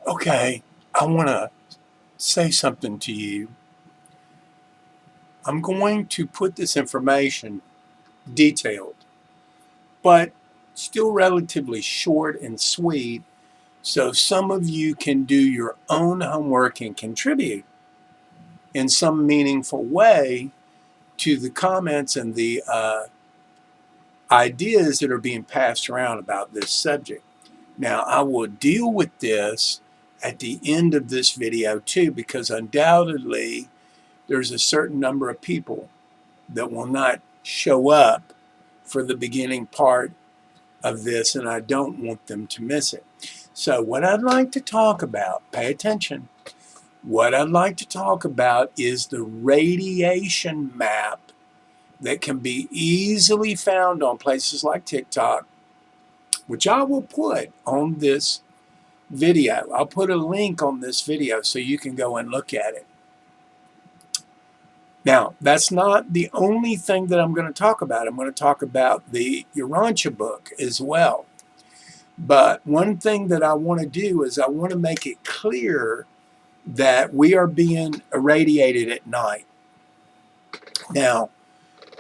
Okay, I want to say something to you. I'm going to put this information detailed, but still relatively short and sweet, so some of you can do your own homework and contribute in some meaningful way to the comments and the ideas that are being passed around about this subject. Now, I will deal with this at the end of this video too, because undoubtedly there's a certain number of people that will not show up for the beginning part of this, and I don't want them to miss it. So what I'd like to talk about, pay attention, what I'd like to talk about is the radiation map that can be easily found on places like TikTok, which I will put on this video. I'll put a link on this video so you can go and look at it. Now, that's not the only thing that I'm going to talk about. I'm going to talk about the Urantia book as well. But one thing that I want to do is I want to make it clear that we are being irradiated at night. Now,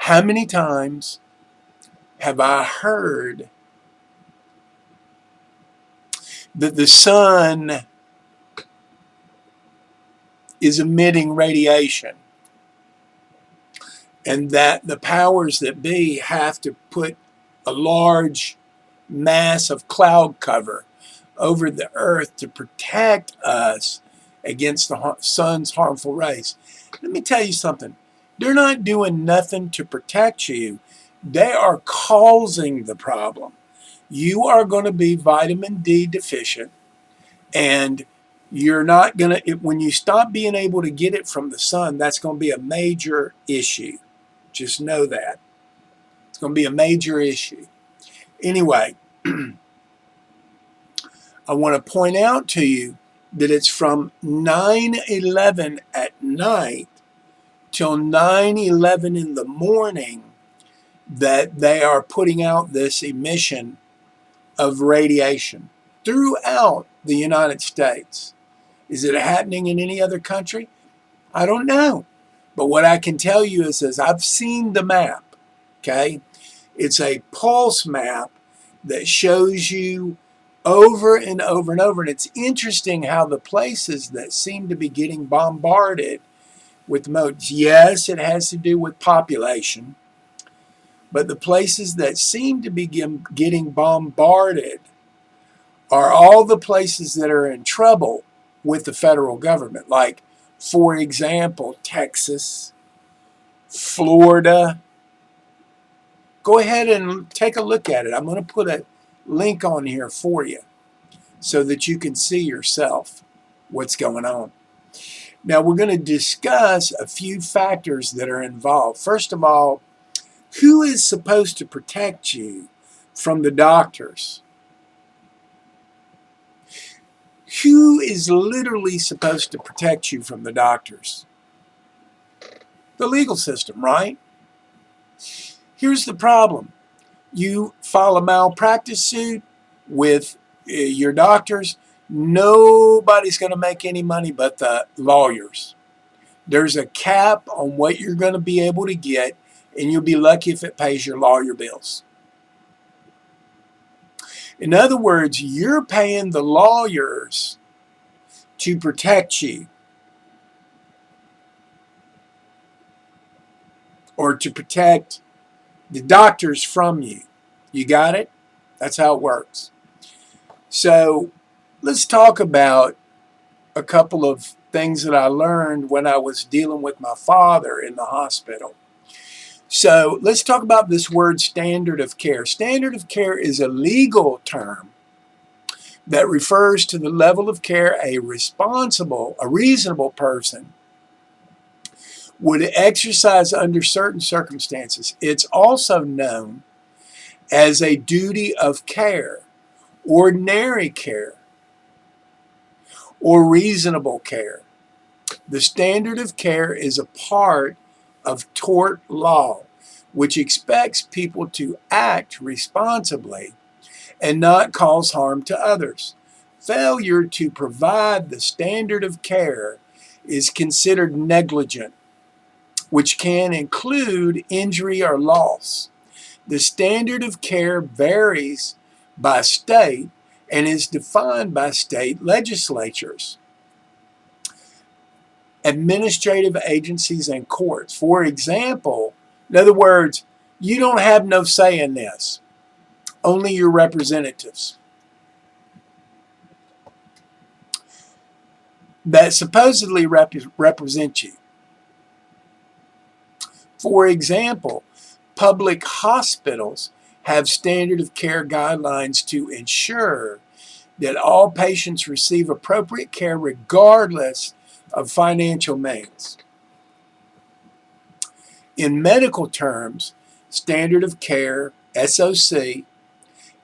how many times have I heard that the sun is emitting radiation and that the powers that be have to put a large mass of cloud cover over the earth to protect us against the sun's harmful rays? Let me tell you something. They're not doing nothing to protect you. They are causing the problem. You are going to be vitamin D deficient, and you're not going to, when you stop being able to get it from the sun, that's going to be a major issue. Just know that. It's going to be a major issue. Anyway, I want to point out to you that it's from 9/11 at night till 9/11 in the morning that they are putting out this emission of radiation throughout the United States. Is it happening in any other country? I don't know. But what I can tell you is I've seen the map, okay? It's a pulse map that shows you over and over and over. And it's interesting how the places that seem to be getting bombarded with modes, yes, it has to do with population, but the places that seem to be getting bombarded are all the places that are in trouble with the federal government. Like, for example, Texas, Florida. Go ahead and take a look at it. I'm going to put a link on here for you so that you can see yourself what's going on. Now, we're going to discuss a few factors that are involved. First of all, who is supposed to protect you from the doctors? Who is literally supposed to protect you from the doctors? The legal system, right? Here's the problem. You file a malpractice suit with your doctors, nobody's going to make any money but the lawyers. There's a cap on what you're going to be able to get, and you'll be lucky if it pays your lawyer bills. In other words, you're paying the lawyers to protect you, or to protect the doctors from you. You got it? That's how it works. So let's talk about a couple of things that I learned when I was dealing with my father in the hospital. So let's talk about this word standard of care. Standard of care is a legal term that refers to the level of care a reasonable person would exercise under certain circumstances. It's also known as a duty of care, ordinary care, or reasonable care. The standard of care is a part of tort law, which expects people to act responsibly and not cause harm to others. Failure to provide the standard of care is considered negligent, which can include injury or loss. The standard of care varies by state and is defined by state legislatures, administrative agencies, and courts. For example, in other words, you don't have no say in this, only your representatives that supposedly represent you. For example, public hospitals have standard of care guidelines to ensure that all patients receive appropriate care regardless of financial means. In medical terms, standard of care, SOC,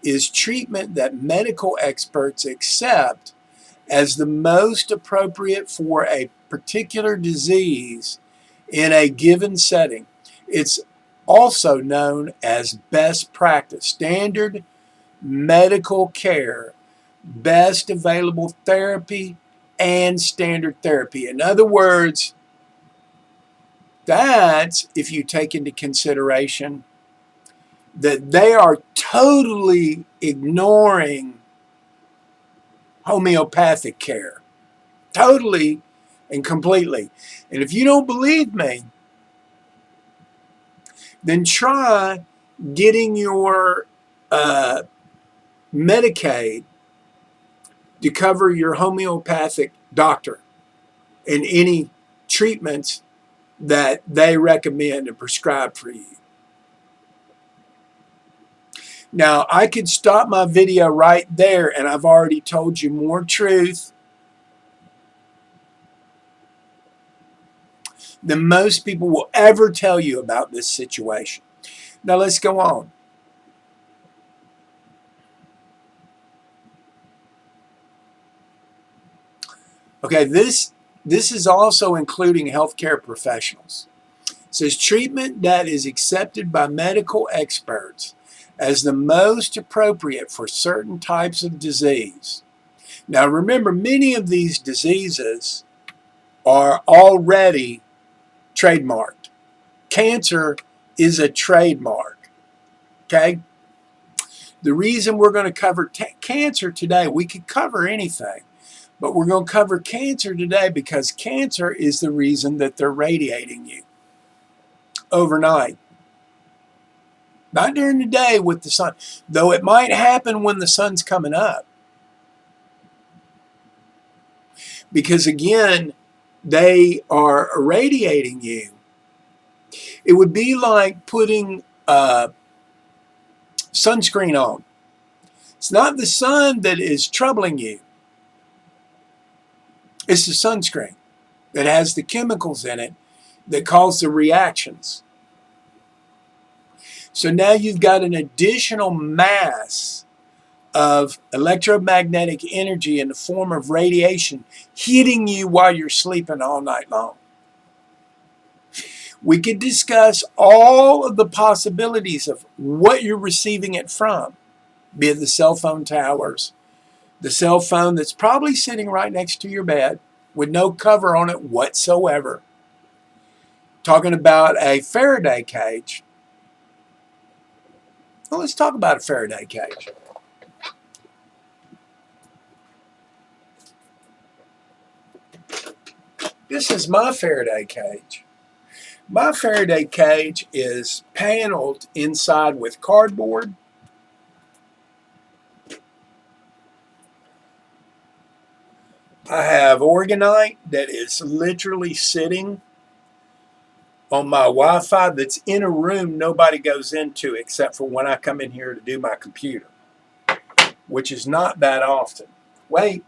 is treatment that medical experts accept as the most appropriate for a particular disease in a given setting. It's also known as best practice, standard medical care, best available therapy, and standard therapy. In other words, that's if you take into consideration that they are totally ignoring homeopathic care. Totally and completely. And if you don't believe me, then try getting your Medicaid to cover your homeopathic doctor and any treatments that they recommend and prescribe for you. Now, I could stop my video right there, and I've already told you more truth than most people will ever tell you about this situation. Now, let's go on. Okay, this is also including healthcare professionals. It says treatment that is accepted by medical experts as the most appropriate for certain types of disease. Now remember, many of these diseases are already trademarked. Cancer is a trademark, okay? The reason we're going to cover cancer today, we could cover anything, but we're going to cover cancer today because cancer is the reason that they're radiating you overnight. Not during the day with the sun, though it might happen when the sun's coming up. Because again, they are irradiating you. It would be like putting sunscreen on. It's not the sun that is troubling you. It's the sunscreen that has the chemicals in it that cause the reactions. So now you've got an additional mass of electromagnetic energy in the form of radiation hitting you while you're sleeping all night long. We could discuss all of the possibilities of what you're receiving it from, be it the cell phone towers, the cell phone that's probably sitting right next to your bed with no cover on it whatsoever. Talking about a Faraday cage. Well, let's talk about a Faraday cage. This is my Faraday cage. My Faraday cage is paneled inside with cardboard. I have orgonite that is literally sitting on my Wi-Fi that's in a room nobody goes into except for when I come in here to do my computer, which is not that often. Wait.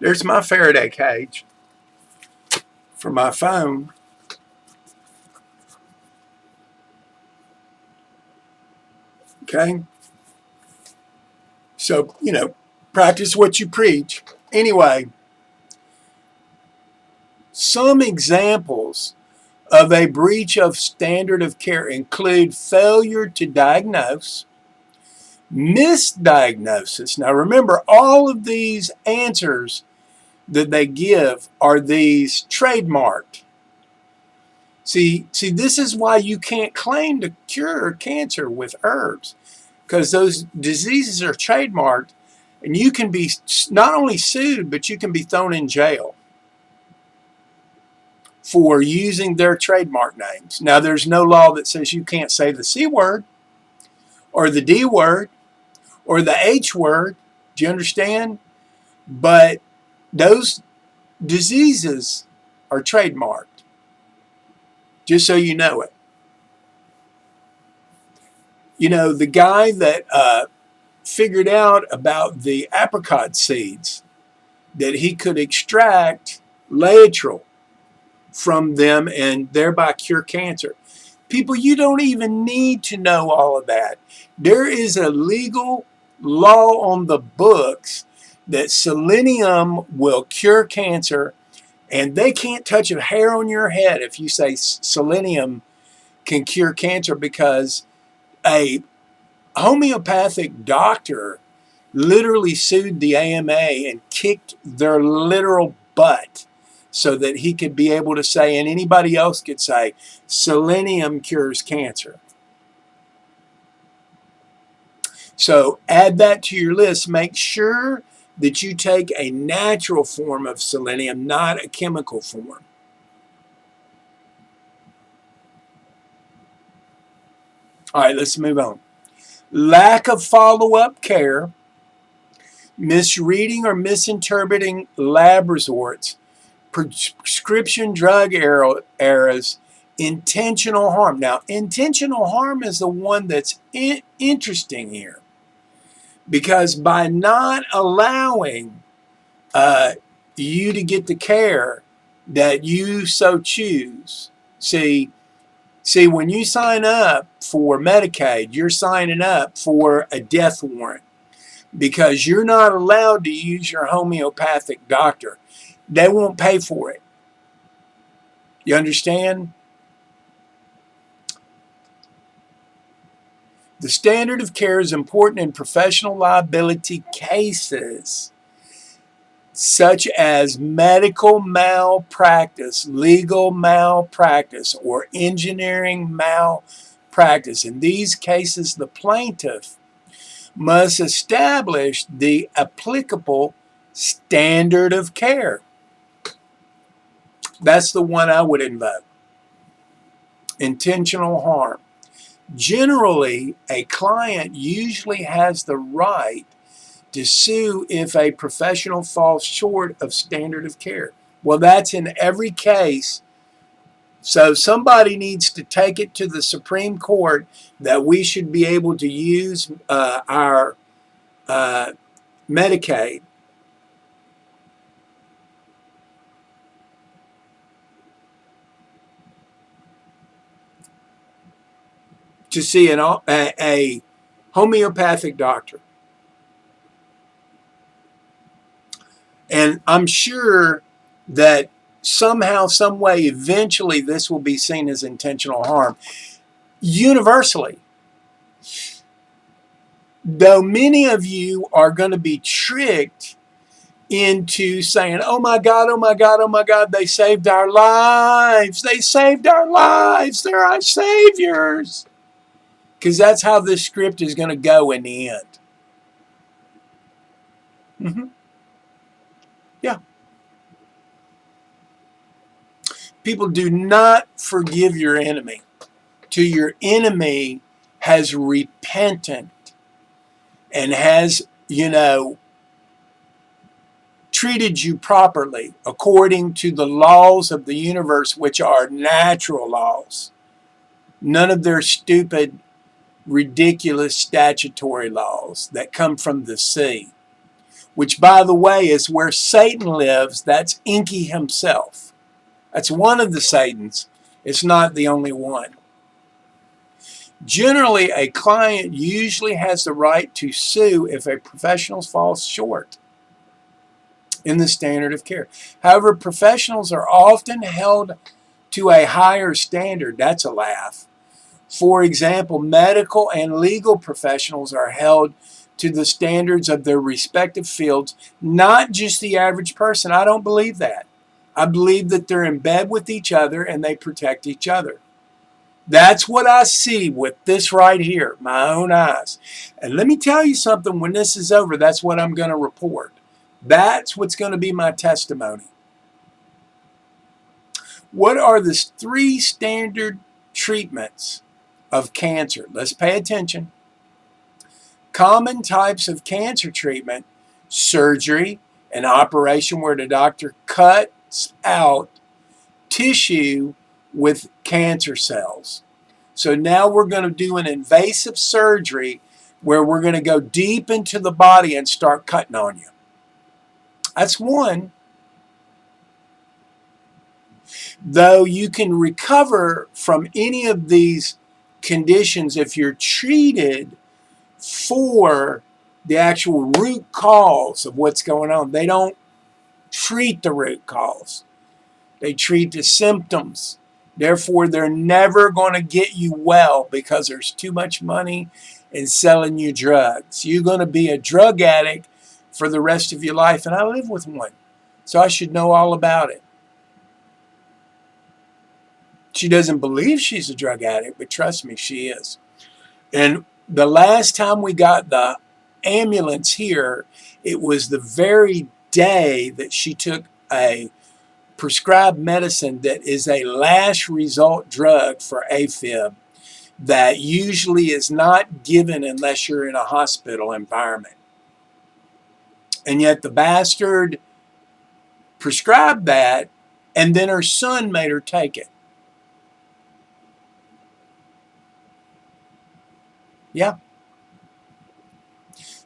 There's my Faraday cage for my phone. Okay? So, practice what you preach. Anyway, some examples of a breach of standard of care include failure to diagnose, misdiagnosis. Now remember, all of these answers that they give are these trademarked. See, this is why you can't claim to cure cancer with herbs, because those diseases are trademarked, and you can be not only sued, but you can be thrown in jail for using their trademark names. Now, there's no law that says you can't say the C word or the D word or the H word. Do you understand? But those diseases are trademarked, just so you know it. The guy that figured out about the apricot seeds, that he could extract laetrile from them and thereby cure cancer. People, you don't even need to know all of that. There is a legal law on the books that selenium will cure cancer, and they can't touch a hair on your head if you say selenium can cure cancer, because a homeopathic doctor literally sued the AMA and kicked their literal butt so that he could be able to say, and anybody else could say, selenium cures cancer. So add that to your list. Make sure that you take a natural form of selenium, not a chemical form. All right, let's move on. Lack of follow-up care, misreading or misinterpreting lab results, prescription drug errors, intentional harm. Now, intentional harm is the one that's interesting here, because by not allowing you to get the care that you so choose, see, when you sign up for Medicaid, you're signing up for a death warrant, because you're not allowed to use your homeopathic doctor. They won't pay for it. You understand? The standard of care is important in professional liability cases, such as medical malpractice, legal malpractice, or engineering malpractice. In these cases, the plaintiff must establish the applicable standard of care. That's the one I would invoke. Intentional harm. Generally, a client usually has the right to sue if a professional falls short of standard of care. Well, that's in every case. So somebody needs to take it to the Supreme Court that we should be able to use our Medicaid to see a homeopathic doctor. And I'm sure that somehow, some way, eventually this will be seen as intentional harm. Universally, though many of you are going to be tricked into saying, oh my God, oh my God, oh my God, they saved our lives. They saved our lives. They're our saviors. Because that's how this script is going to go in the end. Yeah. People, do not forgive your enemy till your enemy has repented and has, treated you properly according to the laws of the universe, which are natural laws. None of their stupid, ridiculous statutory laws that come from the sea, which, by the way, is where Satan lives. That's Enki himself. That's one of the Satans. It's not the only one. Generally, a client usually has the right to sue if a professional falls short in the standard of care. However, professionals are often held to a higher standard. That's a laugh. For example, medical and legal professionals are held to the standards of their respective fields, not just the average person. I don't believe that. I believe that they're in bed with each other and they protect each other. That's what I see with this right here, my own eyes. And let me tell you something, when this is over, that's what I'm going to report. That's what's going to be my testimony. What are the 3 standard treatments of cancer? Let's pay attention. Common types of cancer treatment: surgery, an operation where the doctor cuts out tissue with cancer cells. So now we're going to do an invasive surgery where we're going to go deep into the body and start cutting on you. That's one. Though you can recover from any of these conditions if you're treated for the actual root cause of what's going on. They don't treat the root cause. They treat the symptoms. Therefore, they're never going to get you well because there's too much money in selling you drugs. You're going to be a drug addict for the rest of your life, and I live with one, so I should know all about it. She doesn't believe she's a drug addict, but trust me, she is. And the last time we got the ambulance here, it was the very day that she took a prescribed medicine that is a last resort drug for AFib that usually is not given unless you're in a hospital environment. And yet the bastard prescribed that, and then her son made her take it. Yeah.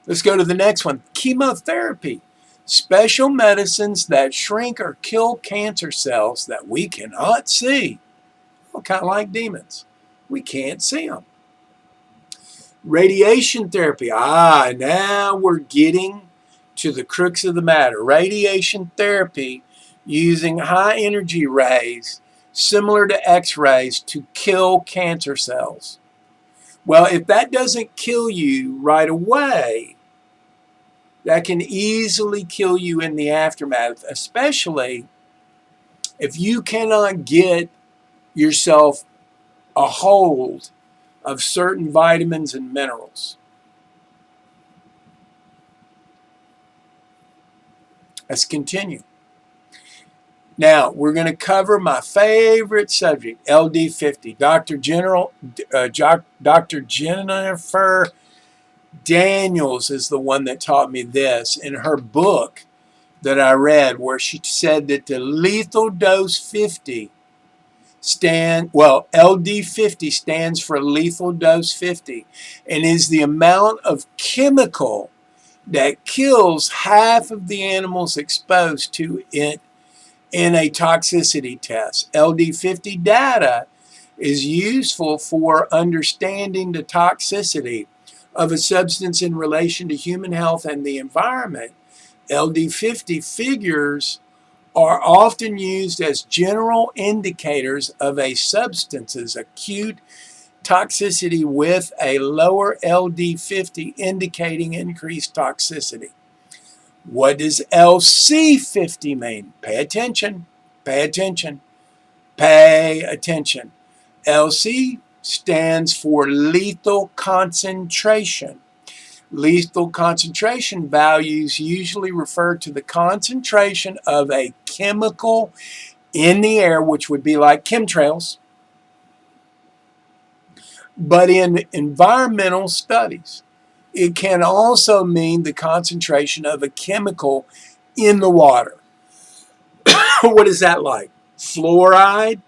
Let's go to the next one. Chemotherapy. Special medicines that shrink or kill cancer cells that we cannot see. Well, kind of like demons. We can't see them. Radiation therapy. Now we're getting to the crux of the matter. Radiation therapy using high energy rays similar to X-rays to kill cancer cells. Well, if that doesn't kill you right away, that can easily kill you in the aftermath, especially if you cannot get yourself a hold of certain vitamins and minerals. Let's continue. Now, we're going to cover my favorite subject, LD50. Dr. Jennifer Daniels is the one that taught me this in her book that I read, where she said that the lethal dose 50 LD50 stands for lethal dose 50 and is the amount of chemical that kills half of the animals exposed to it in a toxicity test. LD50 data is useful for understanding the toxicity of a substance in relation to human health and the environment. LD50 figures are often used as general indicators of a substance's acute toxicity, with a lower LD50 indicating increased toxicity. What does LC50 mean? Pay attention, pay attention, pay attention. LC stands for lethal concentration. Lethal concentration values usually refer to the concentration of a chemical in the air, which would be like chemtrails, but in environmental studies, it can also mean the concentration of a chemical in the water. What is that like? Fluoride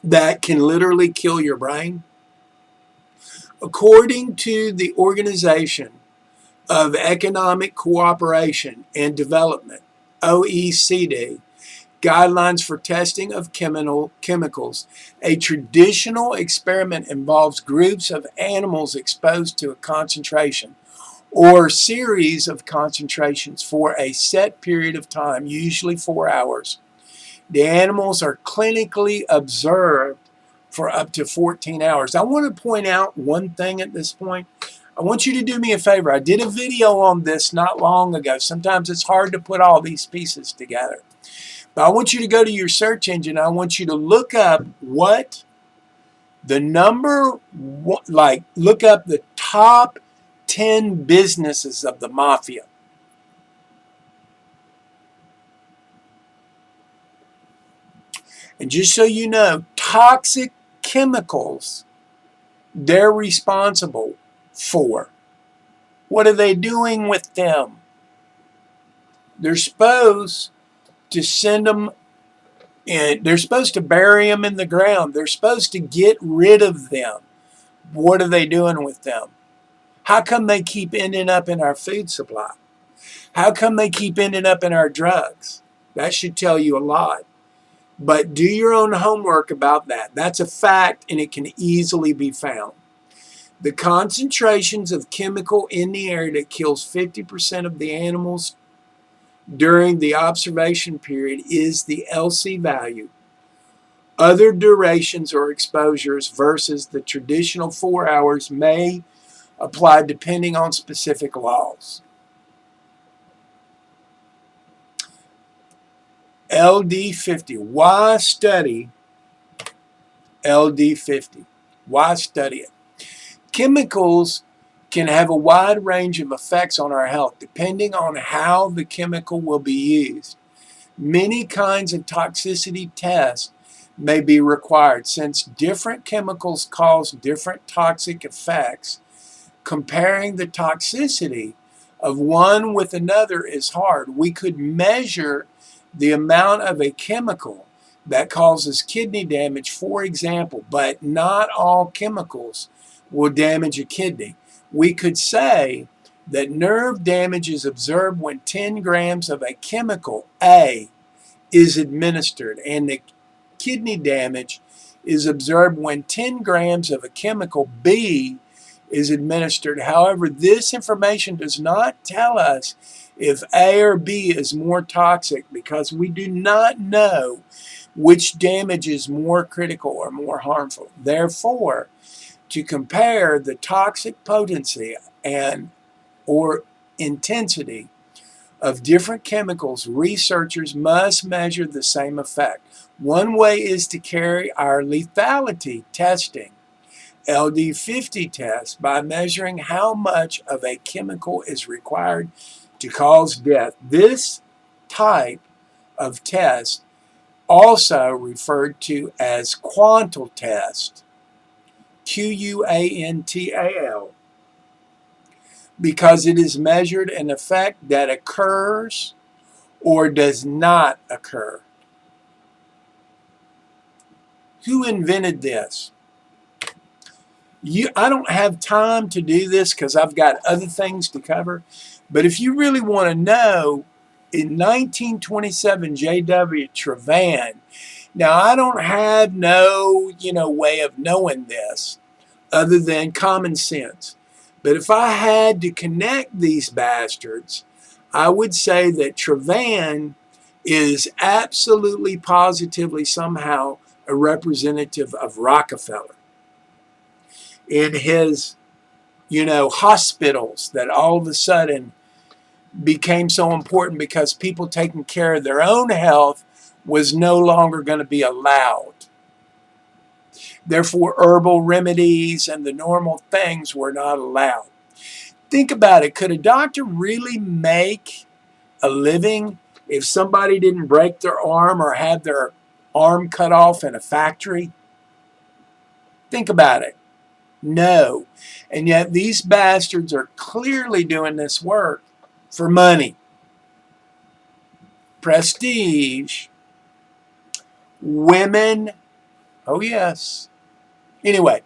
that can literally kill your brain? According to the Organization of Economic Cooperation and Development, OECD, Guidelines for testing of chemicals. A traditional experiment involves groups of animals exposed to a concentration or series of concentrations for a set period of time, usually 4 hours. The animals are clinically observed for up to 14 hours. I want to point out one thing at this point. I want you to do me a favor. I did a video on this not long ago. Sometimes it's hard to put all these pieces together. But I want you to go to your search engine. I want you to look up what the look up the top 10 businesses of the mafia. And just so you know, toxic chemicals they're responsible for. What are they doing with them? They're supposed to send them in, they're supposed to bury them in the ground. They're supposed to get rid of them. What are they doing with them? How come they keep ending up in our food supply? How come they keep ending up in our drugs? That should tell you a lot. But do your own homework about that. That's a fact, and it can easily be found. The concentrations of chemical in the air that kills 50% of the animals during the observation period is the LC value. Other durations or exposures versus the traditional 4 hours may apply depending on specific laws. LD50. Why study LD50? Why study it? Chemicals can have a wide range of effects on our health depending on how the chemical will be used. Many kinds of toxicity tests may be required since different chemicals cause different toxic effects. Comparing the toxicity of one with another is hard. We could measure the amount of a chemical that causes kidney damage, for example, but not all chemicals will damage a kidney. We could say that nerve damage is observed when 10 grams of a chemical A is administered, and the kidney damage is observed when 10 grams of a chemical B is administered. However, this information does not tell us if A or B is more toxic because we do not know which damage is more critical or more harmful. Therefore, to compare the toxic potency and or intensity of different chemicals, researchers must measure the same effect. One way is to carry our lethality testing, LD50 test, by measuring how much of a chemical is required to cause death. This type of test, also referred to as quantal test, Quantal, because it is measured an effect that occurs or does not occur. Who invented this? I don't have time to do this because I've got other things to cover. But if you really want to know, in 1927, J.W. Trevan. Now, I don't have no, way of knowing this other than common sense. But if I had to connect these bastards, I would say that Trevan is absolutely positively somehow a representative of Rockefeller. In his, hospitals that all of a sudden became so important because people taking care of their own health was no longer going to be allowed. Therefore, herbal remedies and the normal things were not allowed. Think about it. Could a doctor really make a living if somebody didn't break their arm or have their arm cut off in a factory? Think about it. No. And yet these bastards are clearly doing this work for money, prestige, women. Oh, yes. Anyway,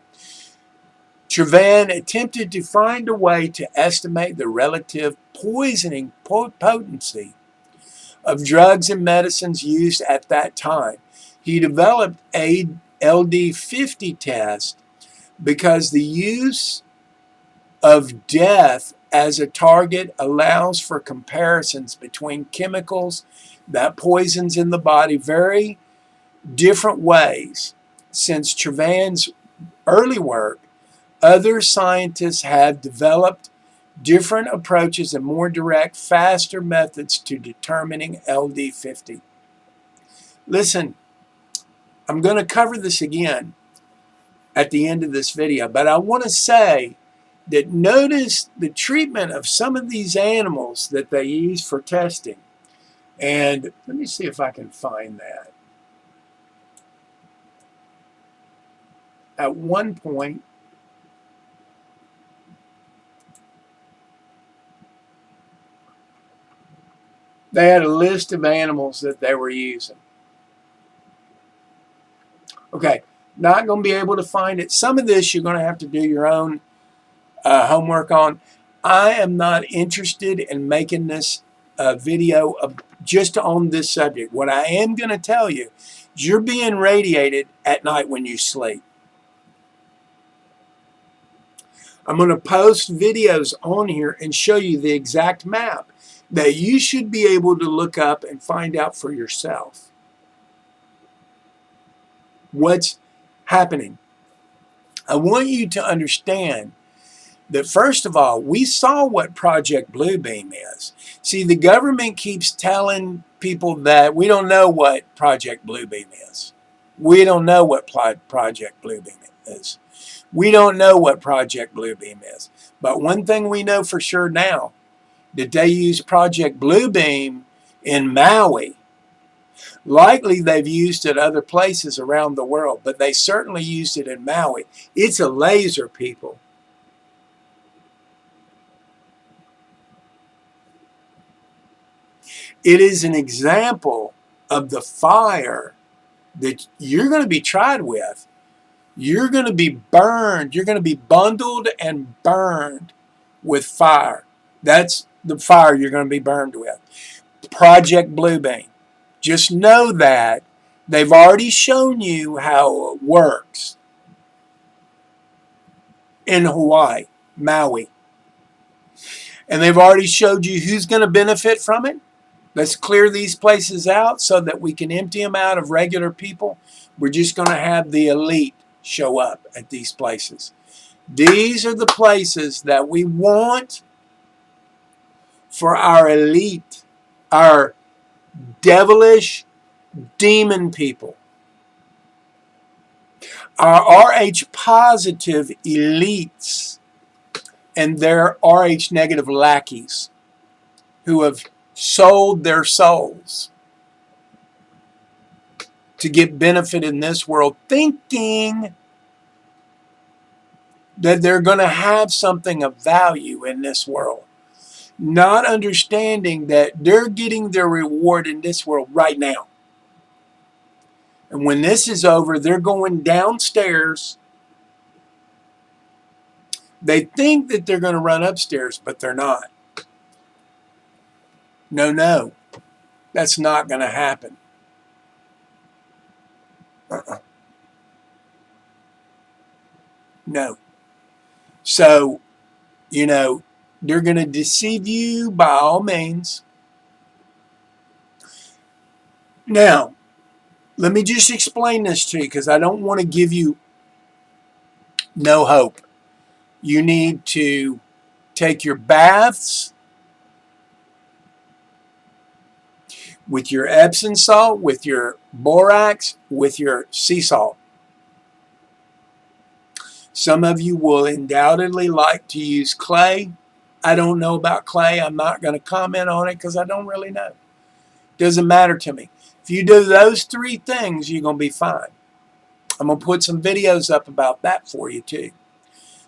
Trevan attempted to find a way to estimate the relative poisoning potency of drugs and medicines used at that time. He developed a LD50 test because the use of death as a target allows for comparisons between chemicals that poisons in the body very different ways. Since Trevan's early work, other scientists have developed different approaches and more direct, faster methods to determining LD50. Listen, I'm going to cover this again at the end of this video, but I want to say that notice the treatment of some of these animals that they use for testing. And let me see if I can find that. At one point, they had a list of animals that they were using. Okay, not going to be able to find it. Some of this you're going to have to do your own homework on. I am not interested in making this video just on this subject. What I am going to tell you is you're being radiated at night when you sleep. I'm going to post videos on here and show you the exact map that you should be able to look up and find out for yourself what's happening. I want you to understand that, first of all, we saw what Project Bluebeam is. See, the government keeps telling people that we don't know what Project Bluebeam is. We don't know what Project Bluebeam is. We don't know what Project Bluebeam is. But one thing we know for sure now, that they use Project Bluebeam in Maui. Likely they've used it other places around the world, but they certainly used it in Maui. It's a laser, people. It is an example of the fire that you're going to be tried with. You're going to be burned. You're going to be bundled and burned with fire. That's the fire you're going to be burned with. Project Bluebeam. Just know that they've already shown you how it works in Hawaii, Maui. And they've already showed you who's going to benefit from it. Let's clear these places out so that we can empty them out of regular people. We're just going to have the elite show up at these places. These are the places that we want for our elite, our devilish demon people, our RH positive elites and their RH negative lackeys who have sold their souls to get benefit in this world, thinking that they're going to have something of value in this world, not understanding that they're getting their reward in this world right now. And when this is over, they're going downstairs. They think that they're going to run upstairs, but they're not. No, that's not going to happen. No. So, they're going to deceive you by all means. Now, let me just explain this to you because I don't want to give you no hope. You need to take your baths with your Epsom salt, with your borax, with your sea salt. Some of you will undoubtedly like to use clay. I don't know about clay. I'm not going to comment on it because I don't really know. Doesn't matter to me. If you do those three things, you're going to be fine. I'm going to put some videos up about that for you too,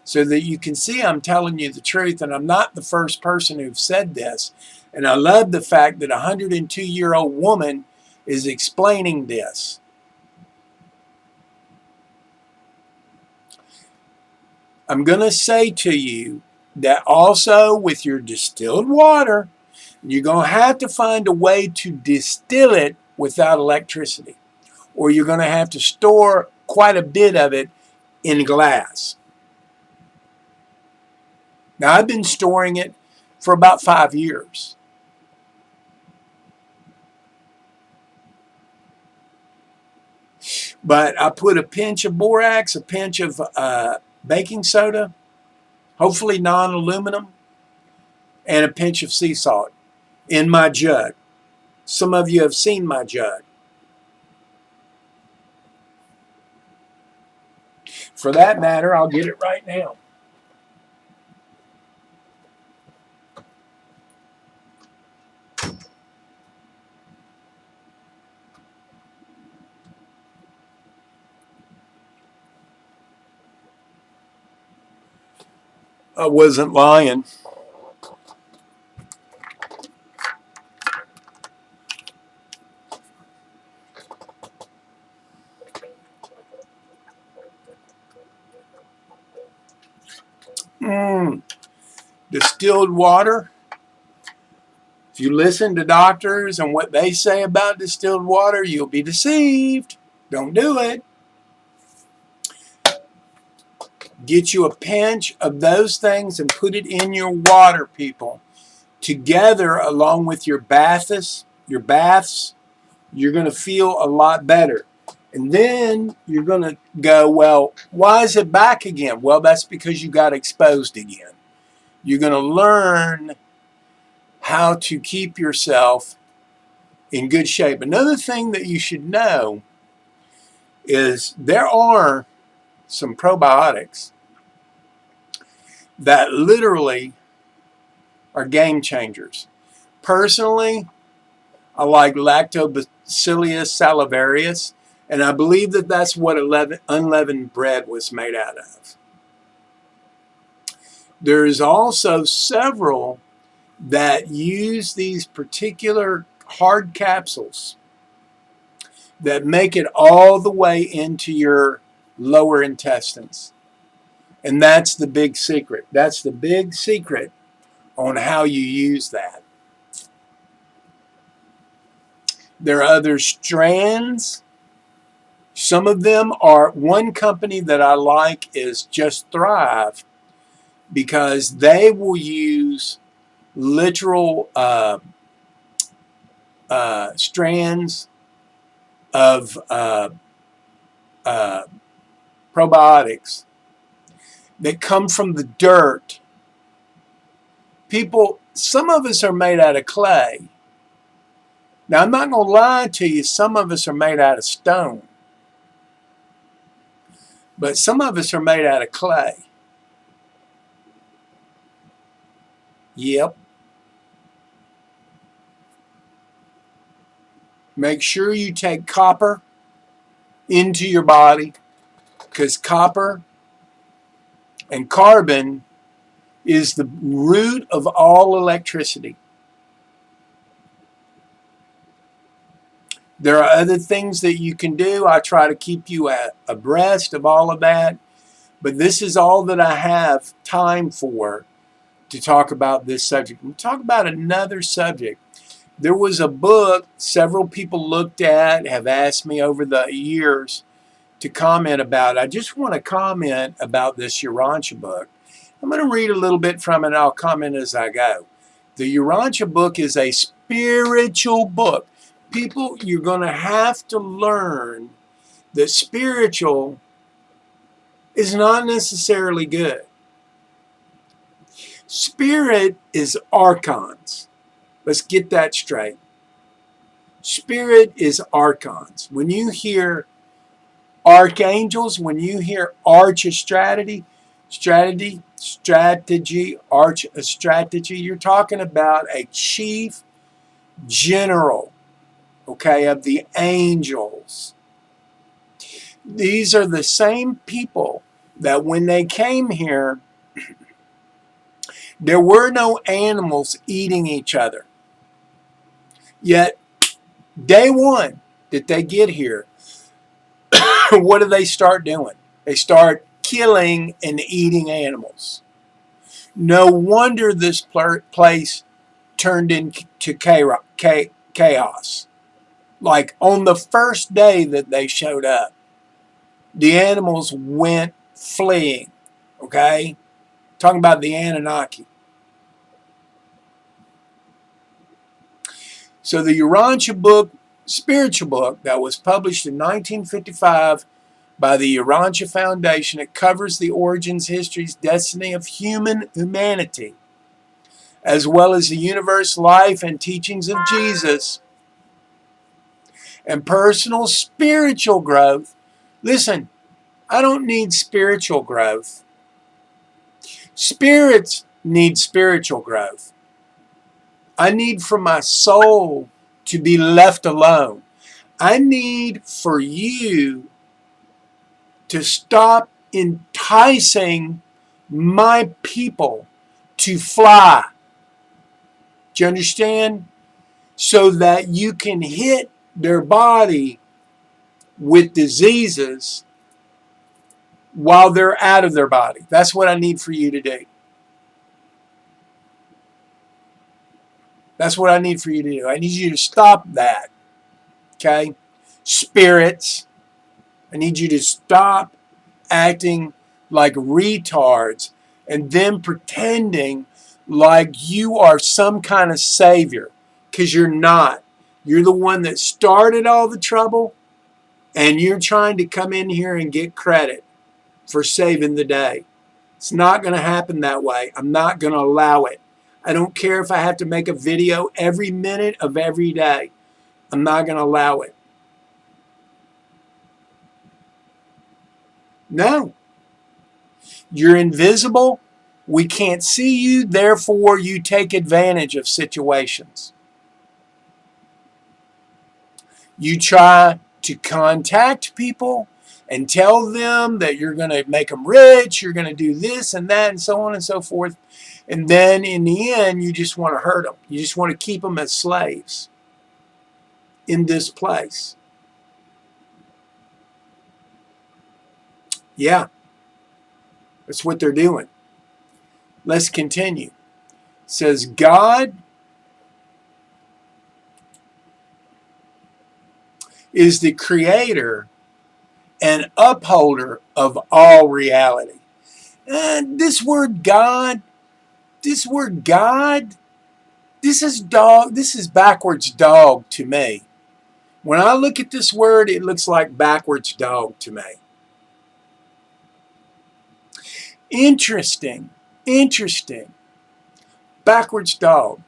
so that you can see I'm telling you the truth, and I'm not the first person who've said this. And I love the fact that a 102-year-old woman is explaining this. I'm going to say to you that also with your distilled water, You're going to have to find a way to distill it without electricity, or you're going to have to store quite a bit of it in glass. Now, I've been storing it for about 5 years. But I put a pinch of borax, a pinch of baking soda, hopefully non-aluminum, and a pinch of sea salt in my jug. Some of you have seen my jug. For that matter, I'll get it right now. I wasn't lying. Distilled water. If you listen to doctors and what they say about distilled water, you'll be deceived. Don't do it. Get you a pinch of those things and put it in your water, people. Together, along with your baths, you're going to feel a lot better. And then you're going to go, well, why is it back again? Well, that's because you got exposed again. You're going to learn how to keep yourself in good shape. Another thing that you should know is there are some probiotics that literally are game changers. Personally, I like Lactobacillus salivarius, and I believe that that's what unleavened bread was made out of. There's also several that use these particular hard capsules that make it all the way into your lower intestines. And that's the big secret. That's the big secret on how you use that. There are other strands. Some of them are, one company that I like is Just Thrive, because they will use literal strands of probiotics that come from the dirt. People, some of us are made out of clay. Now, I'm not going to lie to you, some of us are made out of stone. But some of us are made out of clay. Yep. Make sure you take copper into your body, because copper and carbon is the root of all electricity. There are other things that you can do. I try to keep you abreast of all of that. But this is all that I have time for to talk about this subject. We'll talk about another subject. There was a book several people looked at, have asked me over the years to comment about. I just want to comment about this Urantia book. I'm going to read a little bit from it and I'll comment as I go. The Urantia book is a spiritual book. People, you're going to have to learn that spiritual is not necessarily good. Spirit is archons. Let's get that straight. Spirit is archons. When you hear archangels, when you hear strategy, you're talking about a chief general, okay, of the angels. These are the same people that when they came here, there were no animals eating each other. Yet, day one that they get here, what do they start doing? They start killing and eating animals. No wonder this place turned into chaos. Like on the first day that they showed up, the animals went fleeing. Okay? Talking about the Anunnaki. So the Urantia book, spiritual book, that was published in 1955 by the Urantia Foundation, it covers the origins, histories, destiny of humanity, as well as the universe, life, and teachings of Jesus, and personal spiritual growth. Listen, I don't need spiritual growth. Spirits need spiritual growth. I need for my soul to be left alone. I need for you to stop enticing my people to fly. Do you understand? So that you can hit their body with diseases while they're out of their body. That's what I need for you to do. That's what I need for you to do. I need you to stop that. Okay? Spirits, I need you to stop acting like retards and then pretending like you are some kind of savior, because you're not. You're the one that started all the trouble, and you're trying to come in here and get credit for saving the day. It's not going to happen that way. I'm not going to allow it. I don't care if I have to make a video every minute of every day. I'm not going to allow it. No. You're invisible. We can't see you. Therefore, you take advantage of situations. You try to contact people and tell them that you're going to make them rich, you're going to do this and that, and so on and so forth. And then in the end, you just want to hurt them. You just want to keep them as slaves in this place. Yeah, that's what they're doing. Let's continue. It says, God is the creator and upholder of all reality. And this word God, this is backwards dog to me. When I look at this word, it looks like backwards dog to me. Interesting. Backwards dog.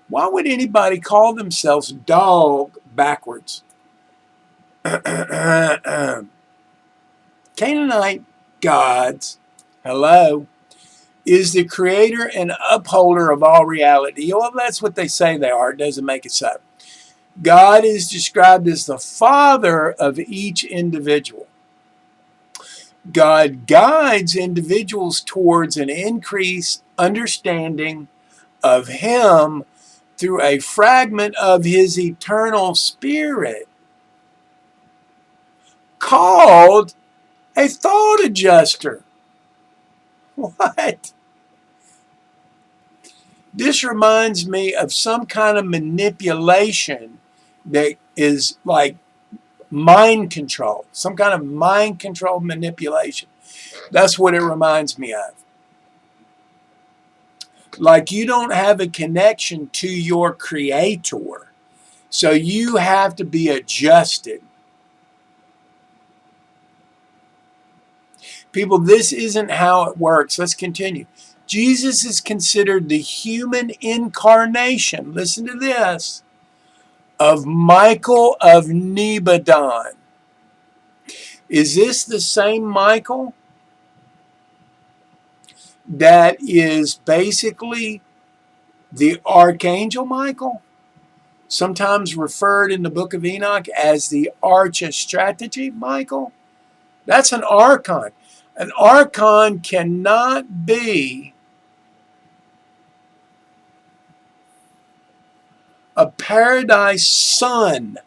Why would anybody call themselves dog backwards? Canaanite gods, hello, is the creator and upholder of all reality. Well, that's what they say they are. It doesn't make it so. God is described as the father of each individual. God guides individuals towards an increased understanding of Him through a fragment of His eternal Spirit called a thought adjuster. What? This reminds me of some kind of manipulation that is like mind control, some kind of mind control manipulation. That's what it reminds me of. Like you don't have a connection to your creator, so you have to be adjusted. People, this isn't how it works. Let's continue. Jesus is considered the human incarnation, listen to this, of Michael of Nebadon. Is this the same Michael that is basically the Archangel Michael? Sometimes referred in the book of Enoch as the Archistrategy Michael? That's an archon. An archon cannot be a paradise son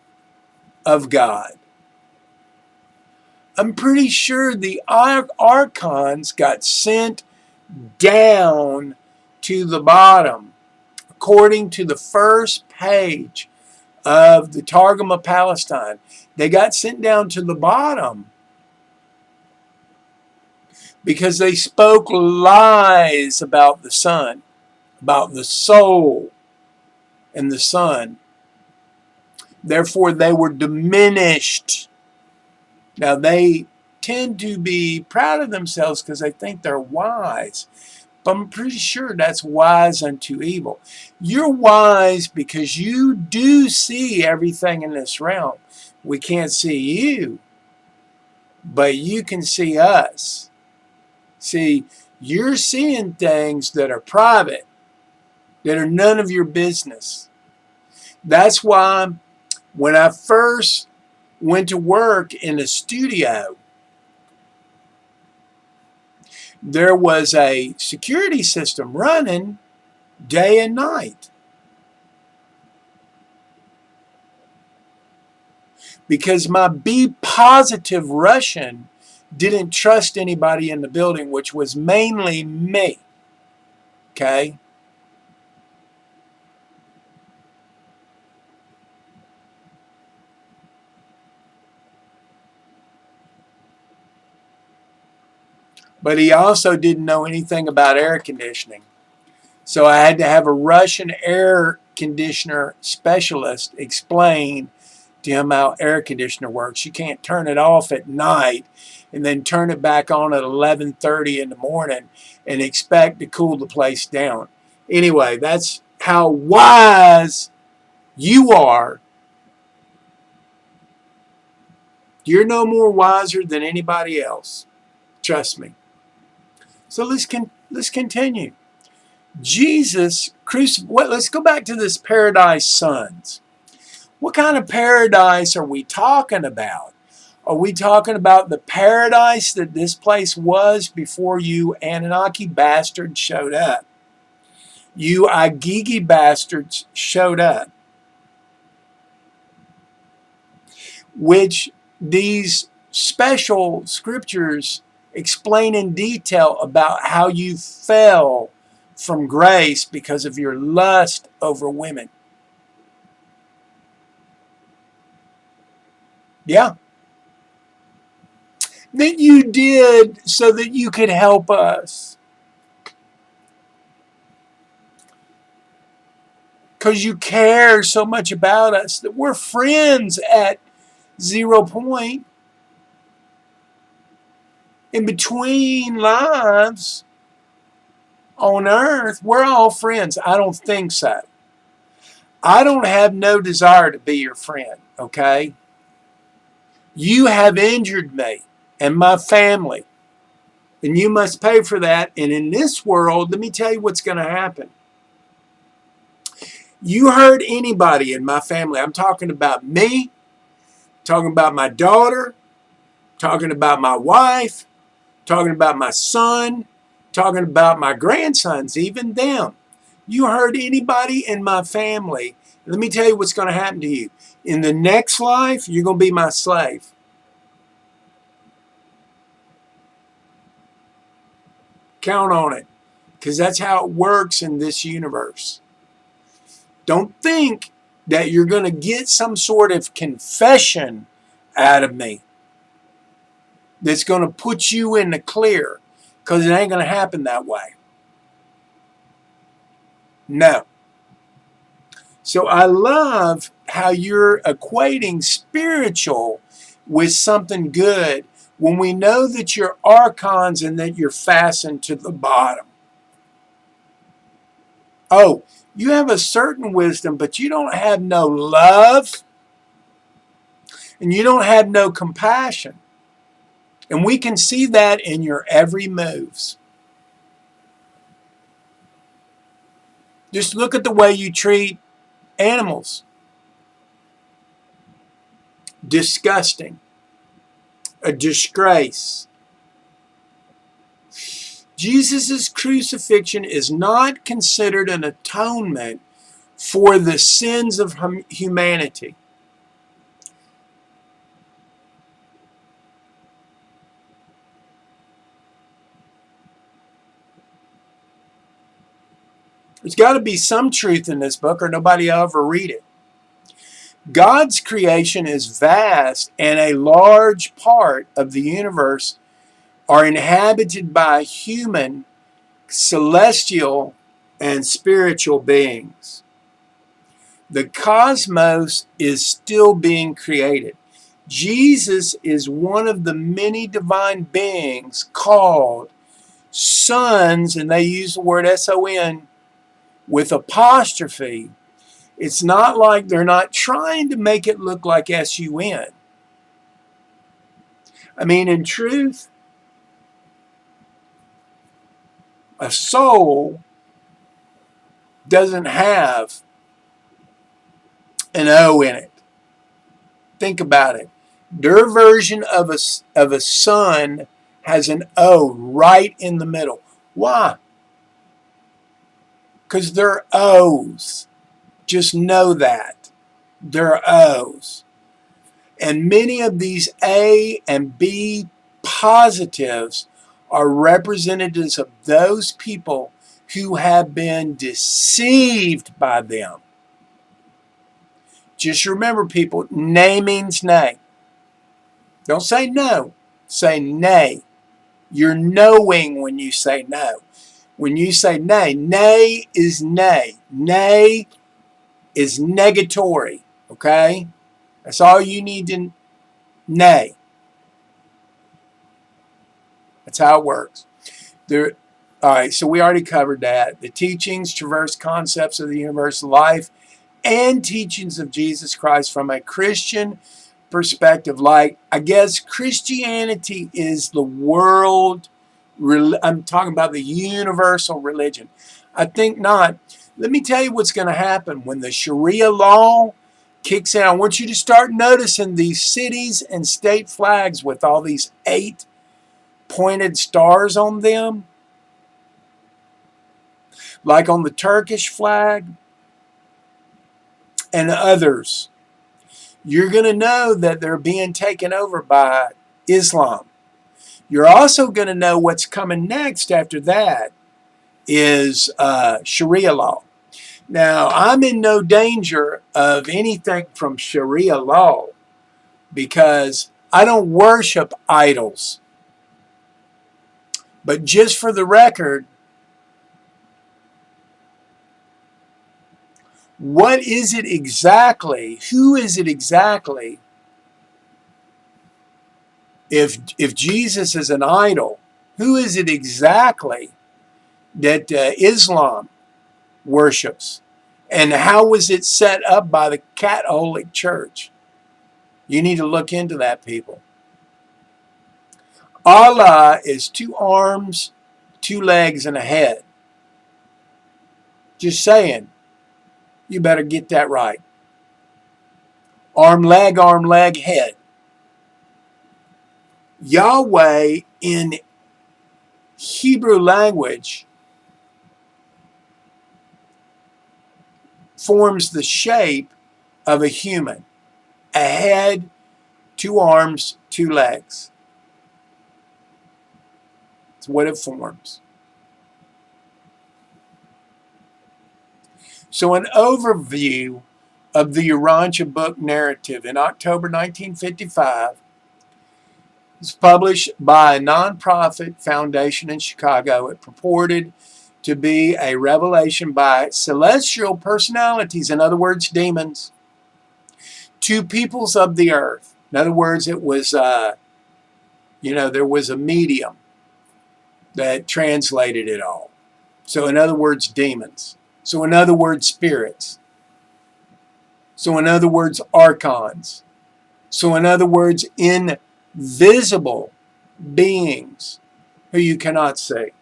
of God. I'm pretty sure the archons got sent down to the bottom. According to the first page of the Targum of Palestine, they got sent down to the bottom because they spoke lies about the Son, about the soul and the Son. Therefore, they were diminished. Now, they tend to be proud of themselves because they think they're wise. But I'm pretty sure that's wise unto evil. You're wise because you do see everything in this realm. We can't see you, but you can see us. See, you're seeing things that are private, that are none of your business. That's why when I first went to work in a studio, there was a security system running day and night. Because my B positive Russian didn't trust anybody in the building, which was mainly me. Okay? But he also didn't know anything about air conditioning. So I had to have a Russian air conditioner specialist explain to him how air conditioner works. You can't turn it off at night and then turn it back on at 11:30 in the morning and expect to cool the place down. Anyway, that's how wise you are. You're no more wiser than anybody else. Trust me. So let's continue. Jesus crucified. Let's go back to this paradise sons. What kind of paradise are we talking about? Are we talking about the paradise that this place was before you Anunnaki bastards showed up? You Agigi bastards showed up. Which these special scriptures explain in detail about how you fell from grace because of your lust over women. Yeah. That you did so that you could help us. Because you care so much about us that we're friends at 0 point. In between lives on earth, we're all friends. I don't think so. I don't have no desire to be your friend, okay? You have injured me and my family, and you must pay for that. And in this world, let me tell you what's going to happen. You hurt anybody in my family. I'm talking about me, talking about my daughter, talking about my wife, talking about my son, talking about my grandsons, even them. You hurt anybody in my family, let me tell you what's going to happen to you. In the next life, you're going to be my slave. Count on it, because that's how it works in this universe. Don't think that you're going to get some sort of confession out of me that's going to put you in the clear, because it ain't going to happen that way. No. So I love how you're equating spiritual with something good when we know that you're archons and that you're fastened to the bottom. Oh, you have a certain wisdom, but you don't have no love and you don't have no compassion. And we can see that in your every moves. Just look at the way you treat animals. Disgusting. A disgrace. Jesus' crucifixion is not considered an atonement for the sins of humanity. There's got to be some truth in this book or nobody will ever read it. God's creation is vast, and a large part of the universe are inhabited by human, celestial, and spiritual beings. The cosmos is still being created. Jesus is one of the many divine beings called sons, and they use the word S-O-N with apostrophe. It's not like they're not trying to make it look like S-U-N. I mean, in truth, a soul doesn't have an O in it. Think about it. Their version of a son has an O right in the middle. Why? Because they're O's. Just know that. They're O's. And many of these A and B positives are representatives of those people who have been deceived by them. Just remember, people, nay means nay. Don't say no. Say nay. You're knowing when you say no. When you say nay, nay is nay. Nay is negatory. Okay? That's all you need to nay. That's how it works. All right, so we already covered that. The teachings traverse concepts of the universal life and teachings of Jesus Christ from a Christian perspective. Like, I guess Christianity is the world, I'm talking about the universal religion. I think not. Let me tell you what's going to happen when the Sharia law kicks in. I want you to start noticing these cities and state flags with all these 8 pointed stars on them, like on the Turkish flag and others. You're going to know that they're being taken over by Islam. You're also going to know what's coming next after that is Sharia law. Now, I'm in no danger of anything from Sharia law because I don't worship idols. But just for the record, what is it exactly? Who is it exactly? If Jesus is an idol, who is it exactly that Islam worships? And how was it set up by the Catholic Church? You need to look into that, people. Allah is 2 arms, 2 legs, and a head. Just saying. You better get that right. Arm, leg, head. Yahweh in Hebrew language forms the shape of a human. A head, 2 arms, 2 legs. It's what it forms. So an overview of the Urantia book narrative in October 1955 was published by a nonprofit foundation in Chicago. It purported to be a revelation by celestial personalities, in other words, demons, to peoples of the earth. In other words, it was, there was a medium that translated it all. So in other words, demons. So in other words, spirits. So in other words, archons. So in other words, invisible beings who you cannot see.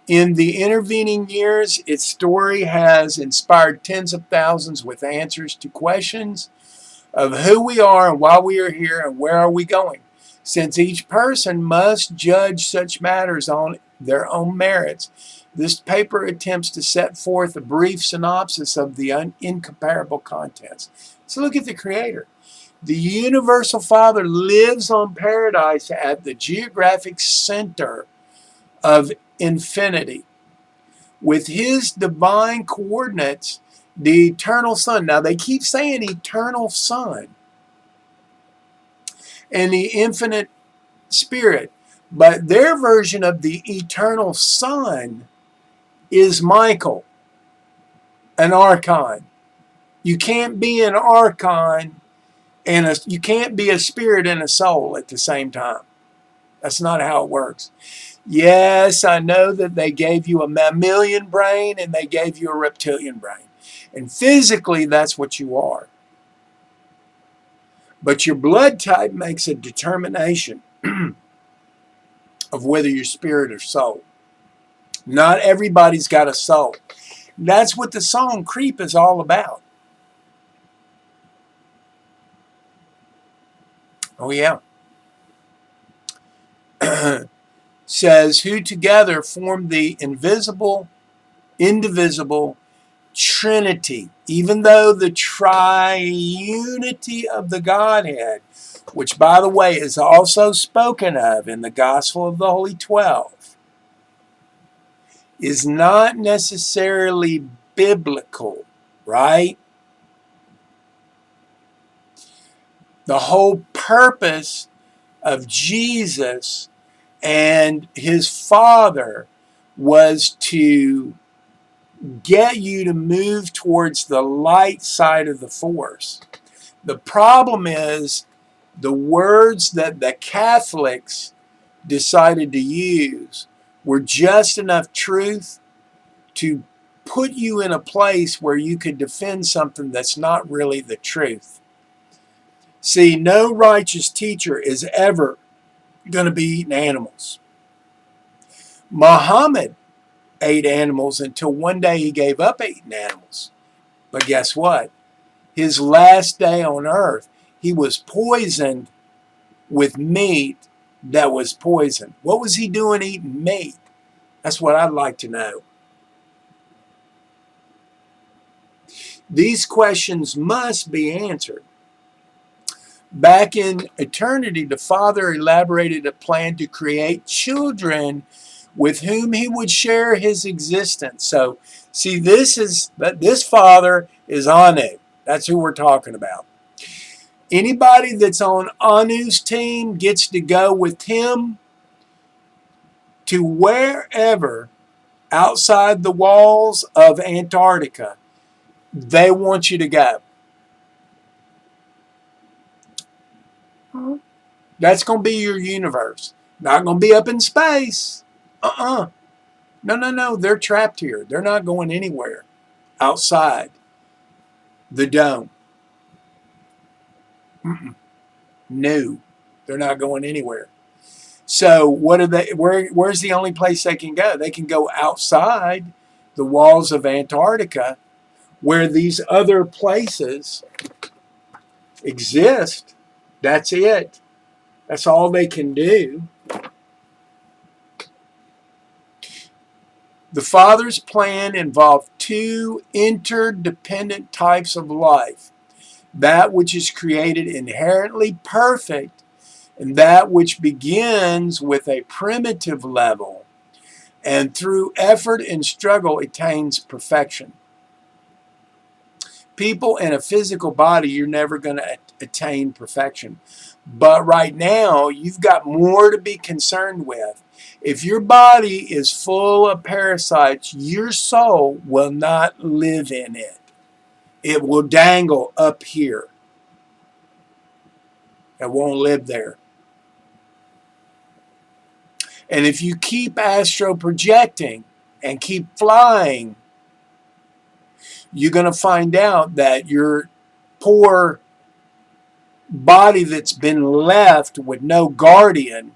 In the intervening years, its story has inspired tens of thousands with answers to questions of who we are and why we are here and where are we going. Since each person must judge such matters on their own merits, this paper attempts to set forth a brief synopsis of the incomparable contents. So look at the Creator. The Universal Father lives on paradise at the geographic center of infinity. with his divine coordinates, the eternal Son. Now they keep saying eternal Son and the infinite Spirit, but their version of the eternal Son is Michael, an archon. You can't be an archon and you can't be a spirit and a soul at the same time. That's not how it works. Yes, I know that they gave you a mammalian brain and they gave you a reptilian brain. And physically, that's what you are. But your blood type makes a determination of whether you're spirit or soul. Not everybody's got a soul. That's what the song Creep is all about. Oh, yeah. Says, who together form the invisible, indivisible Trinity, even though the triunity of the Godhead, which by the way is also spoken of in the Gospel of the Holy 12, is not necessarily biblical, right? The whole purpose of Jesus and his Father was to get you to move towards the light side of the force. The problem is the words that the Catholics decided to use were just enough truth to put you in a place where you could defend something that's not really the truth. See, no righteous teacher is ever going to be eating animals. Muhammad ate animals until one day he gave up eating animals. But guess what? His last day on earth, he was poisoned with meat that was poisoned. What was he doing eating meat? That's what I'd like to know. These questions must be answered. Back in eternity, the Father elaborated a plan to create children with whom he would share his existence. So, see, this Father is Anu. That's who we're talking about. Anybody that's on Anu's team gets to go with him to wherever outside the walls of Antarctica they want you to go. That's going to be your universe. Not going to be up in space. No. They're trapped here. They're not going anywhere outside the dome. No, they're not going anywhere. So what are they? Where's the only place they can go? They can go outside the walls of Antarctica, where these other places exist. That's it. That's all they can do. The Father's plan involved two interdependent types of life. That which is created inherently perfect, and that which begins with a primitive level, and through effort and struggle attains perfection. People in a physical body, you're never going to attain perfection. But right now, you've got more to be concerned with. If your body is full of parasites, your soul will not live in it. It will dangle up here. It won't live there. And if you keep astro projecting and keep flying, you're going to find out that your poor body that's been left with no guardian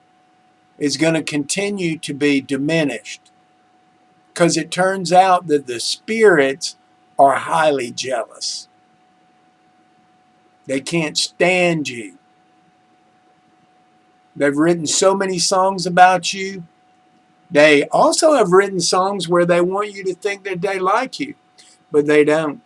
is going to continue to be diminished. Because it turns out that the spirits are highly jealous. They can't stand you. They've written so many songs about you. They also have written songs where they want you to think that they like you, but they don't.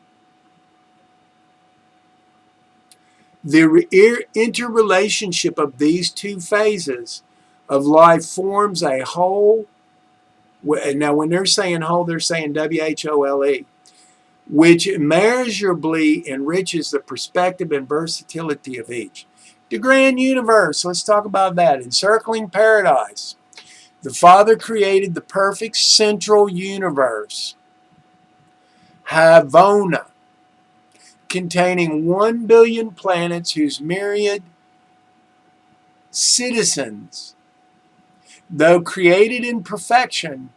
The interrelationship of these two phases of life forms a whole Now, when they're saying whole, they're saying WHOLE, which immeasurably enriches the perspective and versatility of each. The grand universe, let's talk about that. Encircling paradise. The Father created the perfect central universe, Havona, containing 1 billion planets whose myriad citizens, though created in perfection,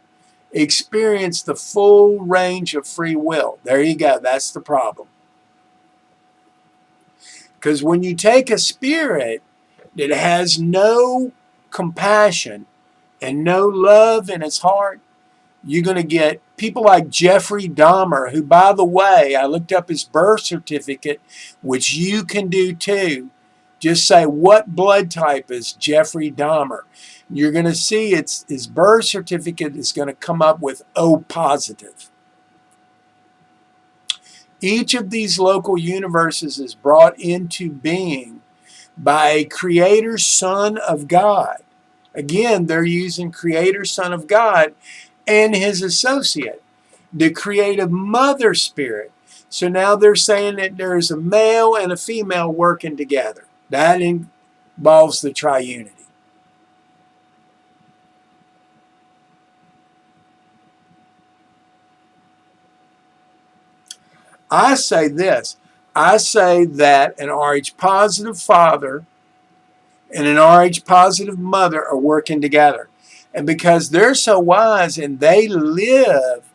experience the full range of free will. There you go. That's the problem. Because when you take a spirit that has no compassion and no love in its heart, you're going to get people like Jeffrey Dahmer, who, by the way, I looked up his birth certificate, which you can do too. Just say, what blood type is Jeffrey Dahmer? You're going to see his birth certificate is going to come up with O positive. Each of these local universes is brought into being by a creator son of God. Again, they're using creator son of God and his associate, the creative mother spirit. So now they're saying that there's a male and a female working together. That involves the triunity. I say this. I say that an RH positive father and an RH positive mother are working together. And because they're so wise and they live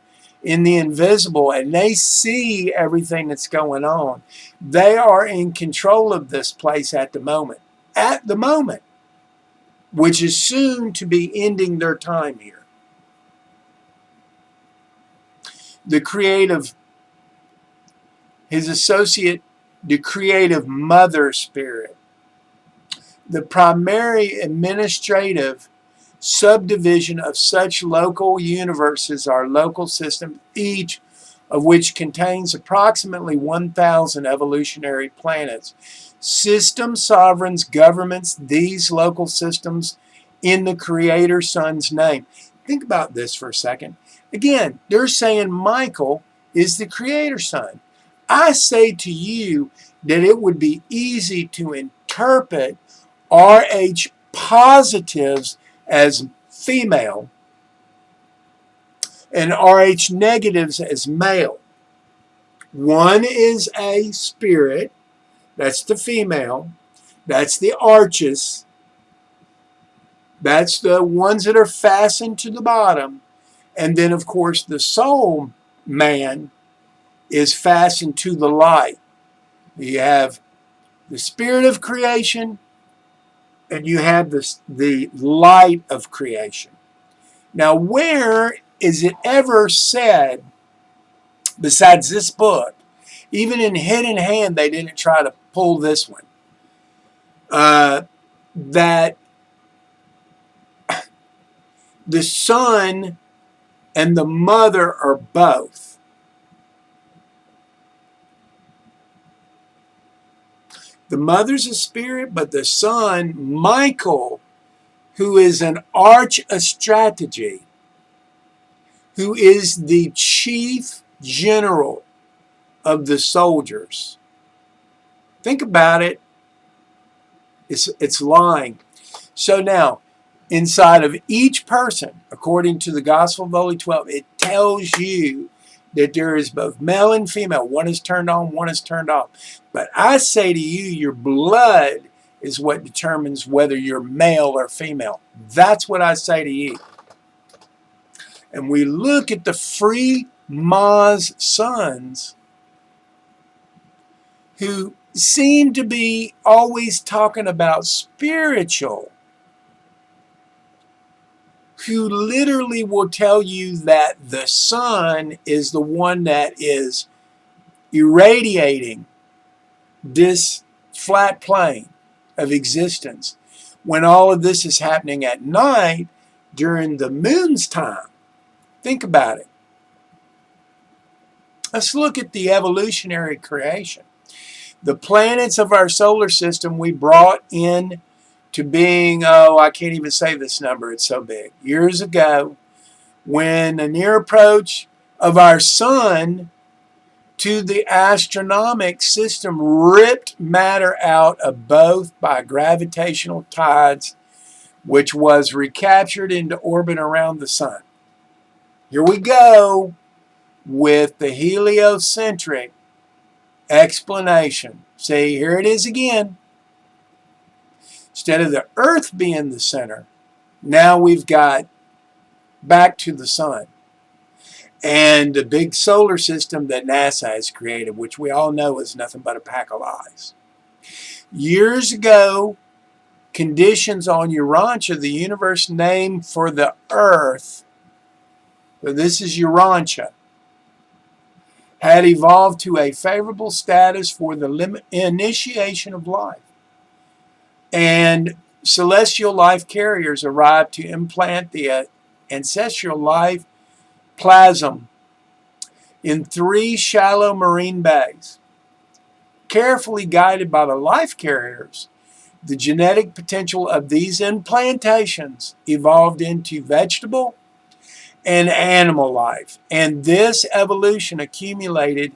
in the invisible and they see everything that's going on, they are in control of this place at the moment. At the moment. Which is soon to be ending their time here. The creative, his associate, the creative mother spirit. The primary administrative subdivision of such local universes are local systems, each of which contains approximately 1,000 evolutionary planets. System sovereigns governments these local systems in the Creator Son's name. Think about this for a second. Again, they're saying Michael is the Creator Son. I say to you that it would be easy to interpret RH positives as female and RH negatives as male. One is a spirit, that's the female, that's the arches, that's the ones that are fastened to the bottom, and then of course the soul man is fastened to the light. You have the spirit of creation and you have the light of creation. Now, where is it ever said, besides this book, even in Hidden Hand, they didn't try to pull this one, that the son and the mother are both? The mother's a spirit, but the son, Michael, who is an arch-strategy, who is the chief general of the soldiers. Think about it. It's lying. So now, inside of each person, according to the Gospel of Holy 12, it tells you that there is both male and female. One is turned on, one is turned off. But I say to you, your blood is what determines whether you're male or female. That's what I say to you. And we look at the free Ma's sons who seem to be always talking about spiritual, who literally will tell you that the sun is the one that is irradiating this flat plane of existence, when all of this is happening at night during the moon's time. Think about it. Let's look at the evolutionary creation. The planets of our solar system we brought in to being, I can't even say this number, it's so big. Years ago, when the near approach of our sun to the astronomical system ripped matter out of both by gravitational tides, which was recaptured into orbit around the sun. Here we go with the heliocentric explanation. See, here it is again. Instead of the Earth being the center, now we've got back to the sun. And the big solar system that NASA has created, which we all know is nothing but a pack of lies. Years ago, conditions on Urantia, the universe named for the Earth, so this is Urantia, had evolved to a favorable status for the initiation of life. And celestial life carriers arrived to implant the ancestral life plasm in 3 shallow marine bays. Carefully guided by the life carriers, the genetic potential of these implantations evolved into vegetable and animal life. And this evolution accumulated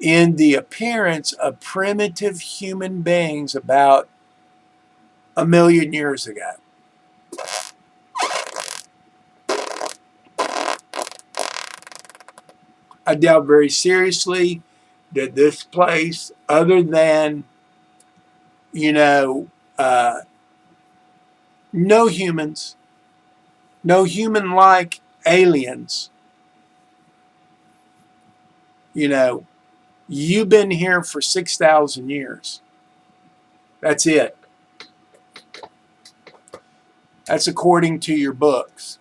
in the appearance of primitive human beings about 1 million years ago. I doubt very seriously that this place, other than, no humans, no human-like aliens, you've been here for 6,000 years. That's it. That's according to your books.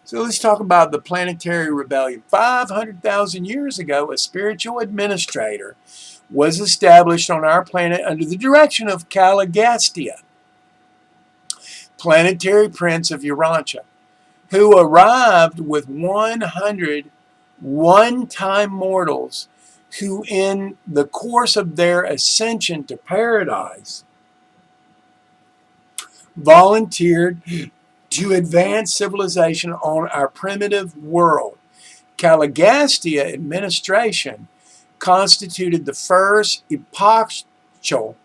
So let's talk about the planetary rebellion. 500,000 years ago, a spiritual administrator was established on our planet under the direction of Caligastia, planetary prince of Urantia, who arrived with 100 one-time mortals who, in the course of their ascension to paradise, volunteered to advance civilization on our primitive world. Caligastia administration constituted the first epochal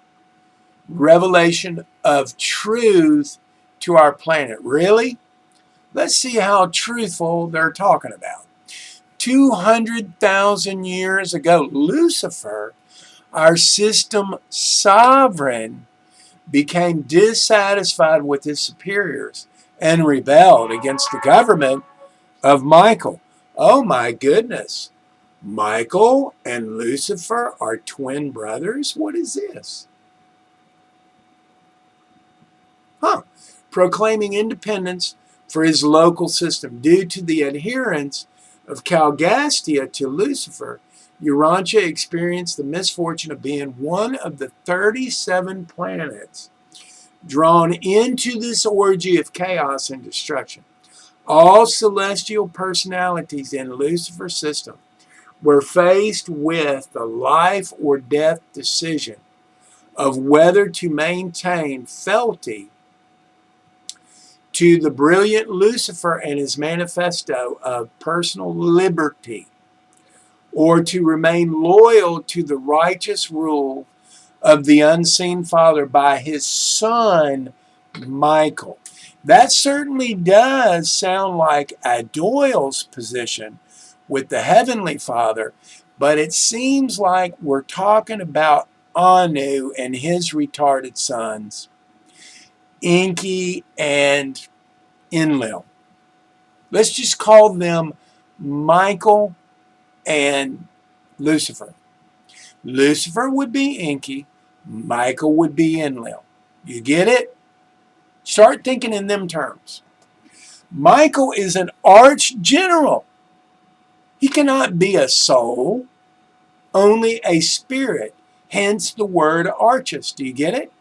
revelation of truth to our planet. Really? Let's see how truthful they're talking about. 200,000 years ago, Lucifer, our system sovereign, became dissatisfied with his superiors and rebelled against the government of Michael. Oh my goodness. Michael and Lucifer are twin brothers? What is this? Proclaiming independence for his local system. Due to the adherence of Caligastia to Lucifer, Urantia experienced the misfortune of being one of the 37 planets drawn into this orgy of chaos and destruction. All celestial personalities in Lucifer's system were faced with the life or death decision of whether to maintain fealty to the brilliant Lucifer and his manifesto of personal liberty, or to remain loyal to the righteous rule of the unseen Father by his son, Michael. That certainly does sound like a Doyle's position with the Heavenly Father, but it seems like we're talking about Anu and his retarded sons, Enki and Enlil. Let's just call them Michael and Lucifer. Lucifer would be Enki, Michael would be Enlil. You get it? Start thinking in them terms. Michael is an arch general. He cannot be a soul, only a spirit, hence the word arches. Do you get it?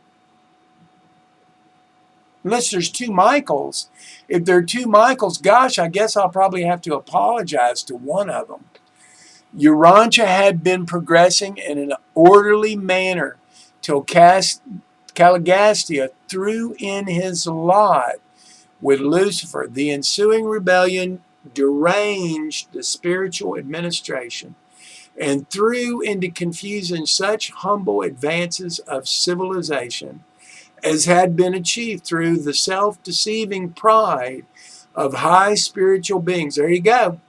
Unless there's two Michaels. If there are two Michaels, gosh, I guess I'll probably have to apologize to one of them. Urantia had been progressing in an orderly manner till Caligastia threw in his lot with Lucifer. The ensuing rebellion deranged the spiritual administration and threw into confusion such humble advances of civilization as had been achieved through the self-deceiving pride of high spiritual beings. There you go.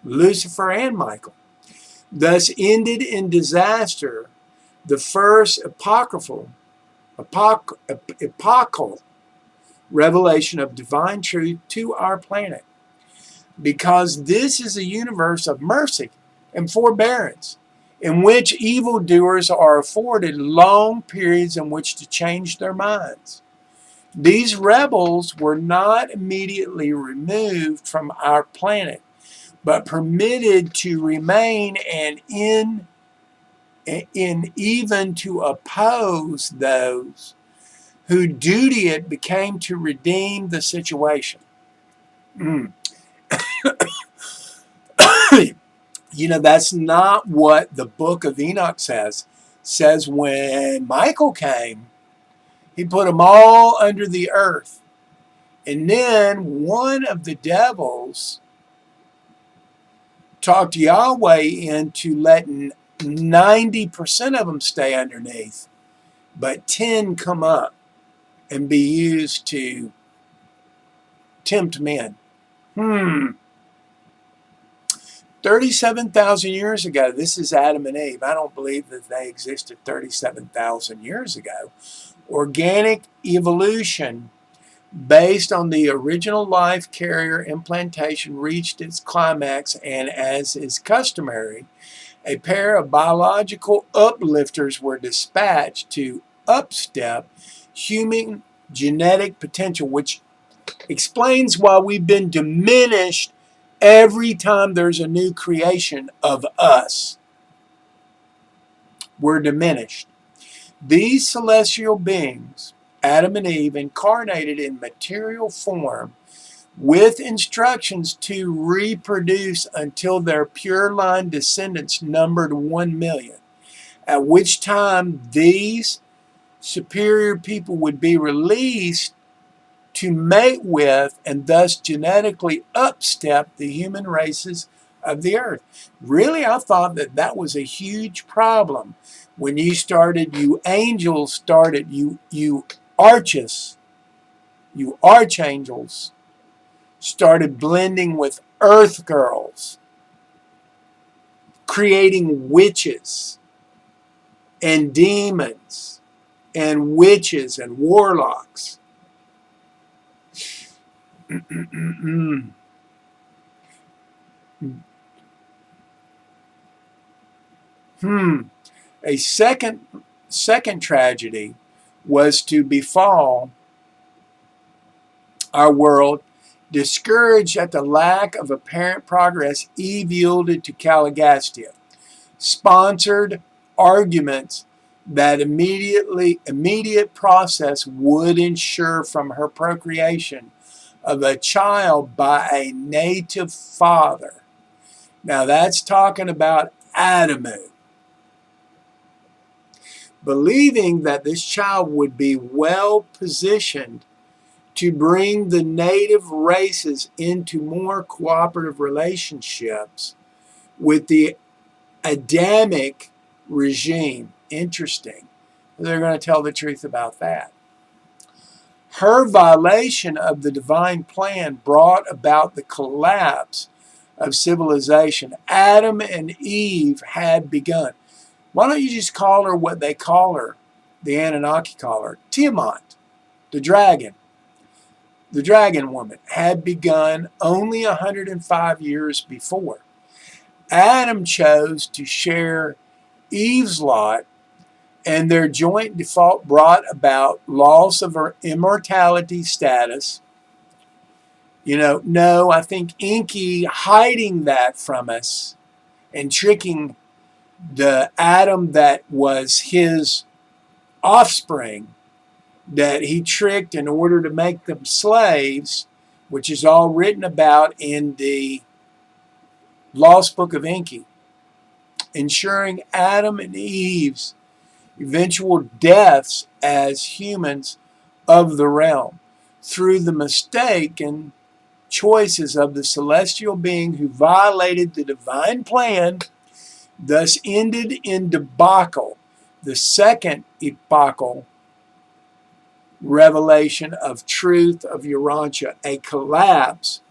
Lucifer and Michael. Thus ended in disaster the first epochal revelation of divine truth to our planet. Because this is a universe of mercy and forbearance, in which evildoers are afforded long periods in which to change their minds. These rebels were not immediately removed from our planet, but permitted to remain and in even to oppose those whose duty it became to redeem the situation. You know, that's not what the book of Enoch says. It says when Michael came, he put them all under the earth. And then one of the devils talked Yahweh into letting 90% of them stay underneath, but 10 come up and be used to tempt men. 37,000 years ago, this is Adam and Eve. I don't believe that they existed 37,000 years ago. Organic evolution based on the original life carrier implantation reached its climax, and as is customary, a pair of biological uplifters were dispatched to upstep human genetic potential, which explains why we've been diminished every time there's a new creation of us. We're diminished. These celestial beings, Adam and Eve, incarnated in material form with instructions to reproduce until their pure line descendants numbered 1 million, at which time these superior people would be released to mate with and thus genetically upstep the human races of the earth. Really, I thought that that was a huge problem when you angels started, you archangels started blending with earth girls, creating witches and demons and witches and warlocks. A second tragedy was to befall our world. Discouraged at the lack of apparent progress, Eve yielded to Caligastia, sponsored arguments that immediate process would ensure from her procreation of a child by a native father. Now that's talking about Adamu. Believing that this child would be well positioned to bring the native races into more cooperative relationships with the Adamic regime. Interesting. They're going to tell the truth about that. Her violation of the divine plan brought about the collapse of civilization. Adam and Eve had begun. Why don't you just call her what they call her, the Anunnaki call her? Tiamat, the dragon. The dragon woman had begun only 105 years before. Adam chose to share Eve's lot, and their joint default brought about loss of her immortality status. No, I think Enki hiding that from us and tricking the Adam that was his offspring, that he tricked in order to make them slaves, which is all written about in the Lost Book of Enki, ensuring Adam and Eve's eventual deaths as humans of the realm. through the mistaken choices of the celestial being who violated the divine plan, thus ended in debacle, the second epochal revelation of truth of Urantia, a collapse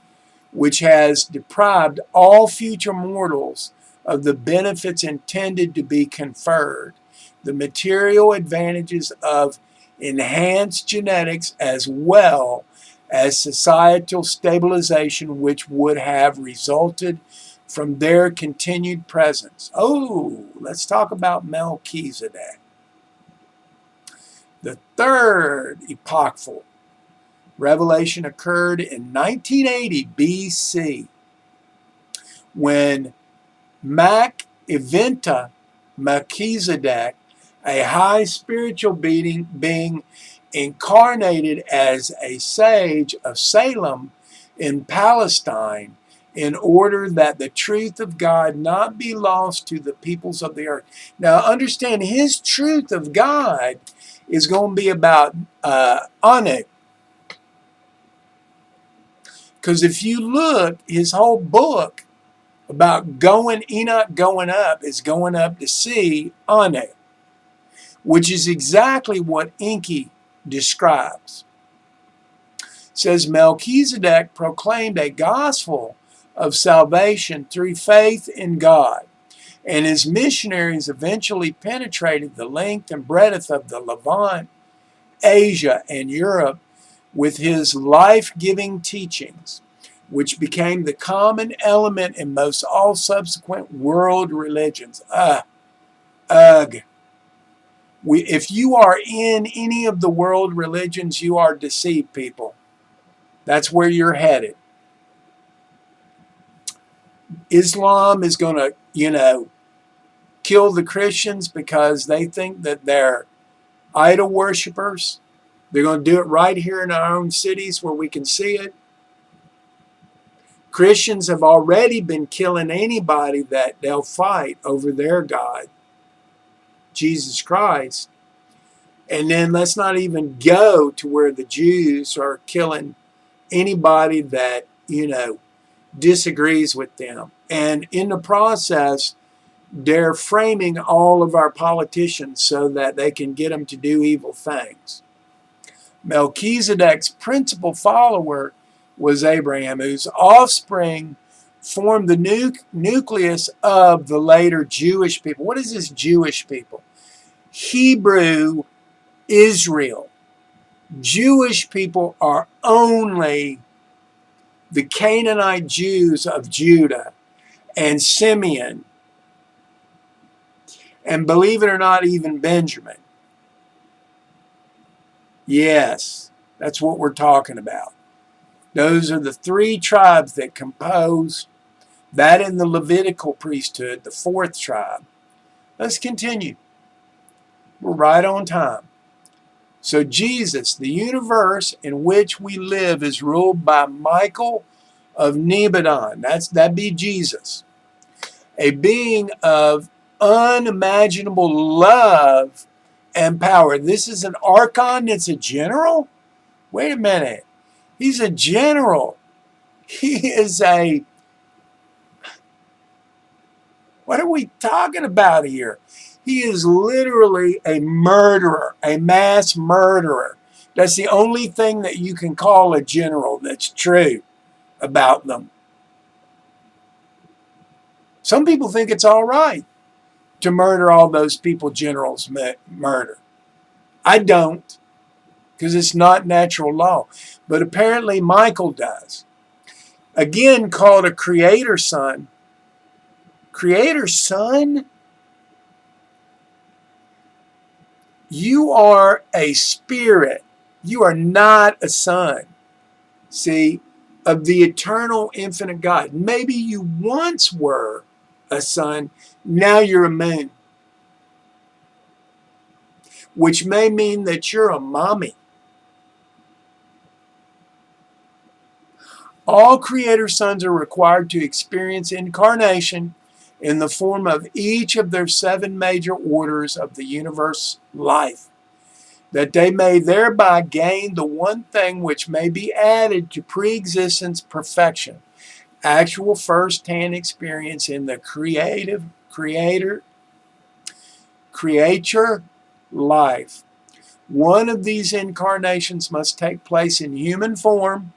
which has deprived all future mortals of the benefits intended to be conferred, the material advantages of enhanced genetics as well as societal stabilization which would have resulted from their continued presence. Oh, let's talk about Melchizedek. The third epochal revelation occurred in 1980 BC when Melchizedek, a high spiritual being incarnated as a sage of Salem in Palestine in order that the truth of God not be lost to the peoples of the earth. Now understand, his truth of God is going to be about Anu. Because if you look, his whole book about Enoch going up is going up to see Anu, which is exactly what Enki describes. It says Melchizedek proclaimed a gospel of salvation through faith in God, and his missionaries eventually penetrated the length and breadth of the Levant, Asia, and Europe with his life-giving teachings, which became the common element in most all subsequent world religions. Ugh. If you are in any of the world religions, you are deceived, people. That's where you're headed. Islam is going to, kill the Christians because they think that they're idol worshipers. They're going to do it right here in our own cities where we can see it. Christians have already been killing anybody that they'll fight over their God, Jesus Christ. And then let's not even go to where the Jews are killing anybody that, disagrees with them. And in the process, they're framing all of our politicians so that they can get them to do evil things. Melchizedek's principal follower was Abraham, whose offspring formed the nucleus of the later Jewish people. What is this Jewish people? Hebrew Israel. Jewish people are only the Canaanite Jews of Judah and Simeon, and believe it or not, even Benjamin. Yes, that's what we're talking about. Those are the three tribes that compose that in the Levitical priesthood, the fourth tribe. Let's continue. We're right on time. So Jesus, the universe in which we live, is ruled by Michael of Nebadon. That'd be Jesus. A being of unimaginable love and power. This is an archon that's a general? Wait a minute. He's a general. He is what are we talking about here? He is literally a murderer, a mass murderer. That's the only thing that you can call a general that's true about them. Some people think it's all right to murder all those people generals murder. I don't, because it's not natural law. But apparently Michael does. Again, called a creator son. Creator son? You are a spirit. You are not a son. See, of the eternal, infinite God. Maybe you once were a son, now you're a moon. Which may mean that you're a mommy. All creator sons are required to experience incarnation in the form of each of their 7 major orders of the universe life. that they may thereby gain the one thing which may be added to pre-existence perfection, actual first-hand experience in the creature life. One of these incarnations must take place in human form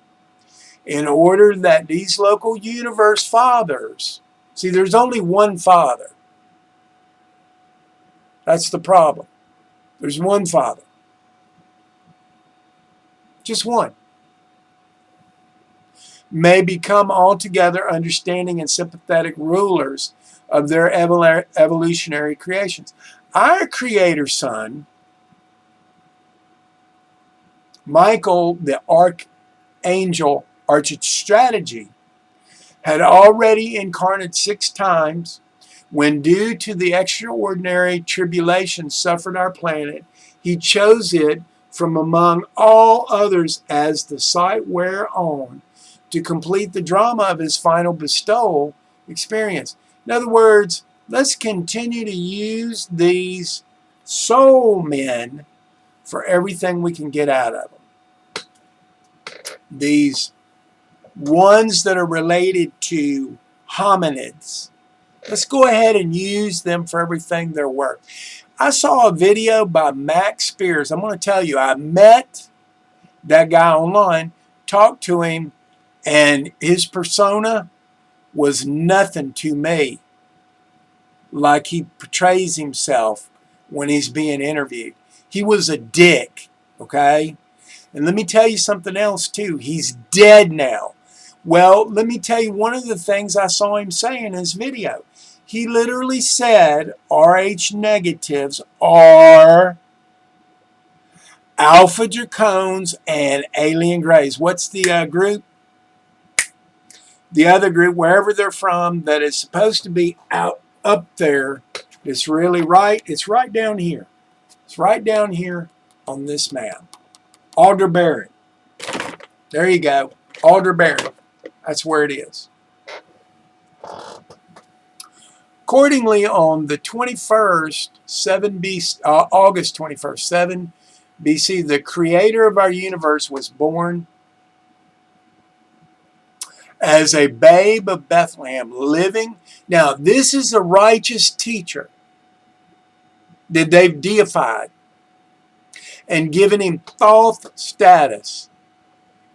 in order that these local universe fathers, see, there's only one Father. That's the problem. There's one Father. Just one. May become altogether understanding and sympathetic rulers of their evolutionary creations. Our Creator Son, Michael, the Archangel Archistrategy, had already incarnated 6 times when, due to the extraordinary tribulation suffered our planet, he chose it from among all others as the site whereon to complete the drama of his final bestowal experience. In other words, let's continue to use these soul men for everything we can get out of them. These ones that are related to hominids, let's go ahead and use them for everything they're worth. I saw a video by Max Spears. I'm going to tell you, I met that guy online, talked to him, and his persona was nothing to me like he portrays himself when he's being interviewed. He was a dick, okay? And let me tell you something else too. He's dead now. Well, let me tell you one of the things I saw him say in his video. He literally said RH negatives are alpha dracones and alien grays. What's the group? The other group, wherever they're from, that is supposed to be out up there. It's really right. It's right down here. It's right down here on this map. Aldebaran. There you go. Aldebaran. That's where it is. Accordingly, on the 21st, August 21st, 7 BC, the creator of our universe was born as a babe of Bethlehem, living. Now, this is a righteous teacher that they've deified and given him Thoth status.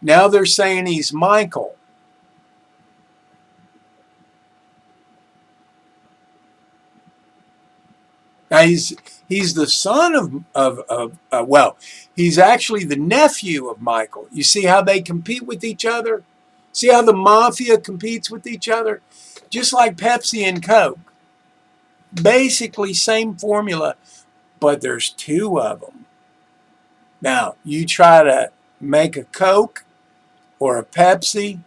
Now they're saying he's Michael. Now he's the son well, he's actually the nephew of Michael. You see how they compete with each other? See how the mafia competes with each other? Just like Pepsi and Coke. Basically same formula, but there's 2 of them. Now, you try to make a Coke or a Pepsi,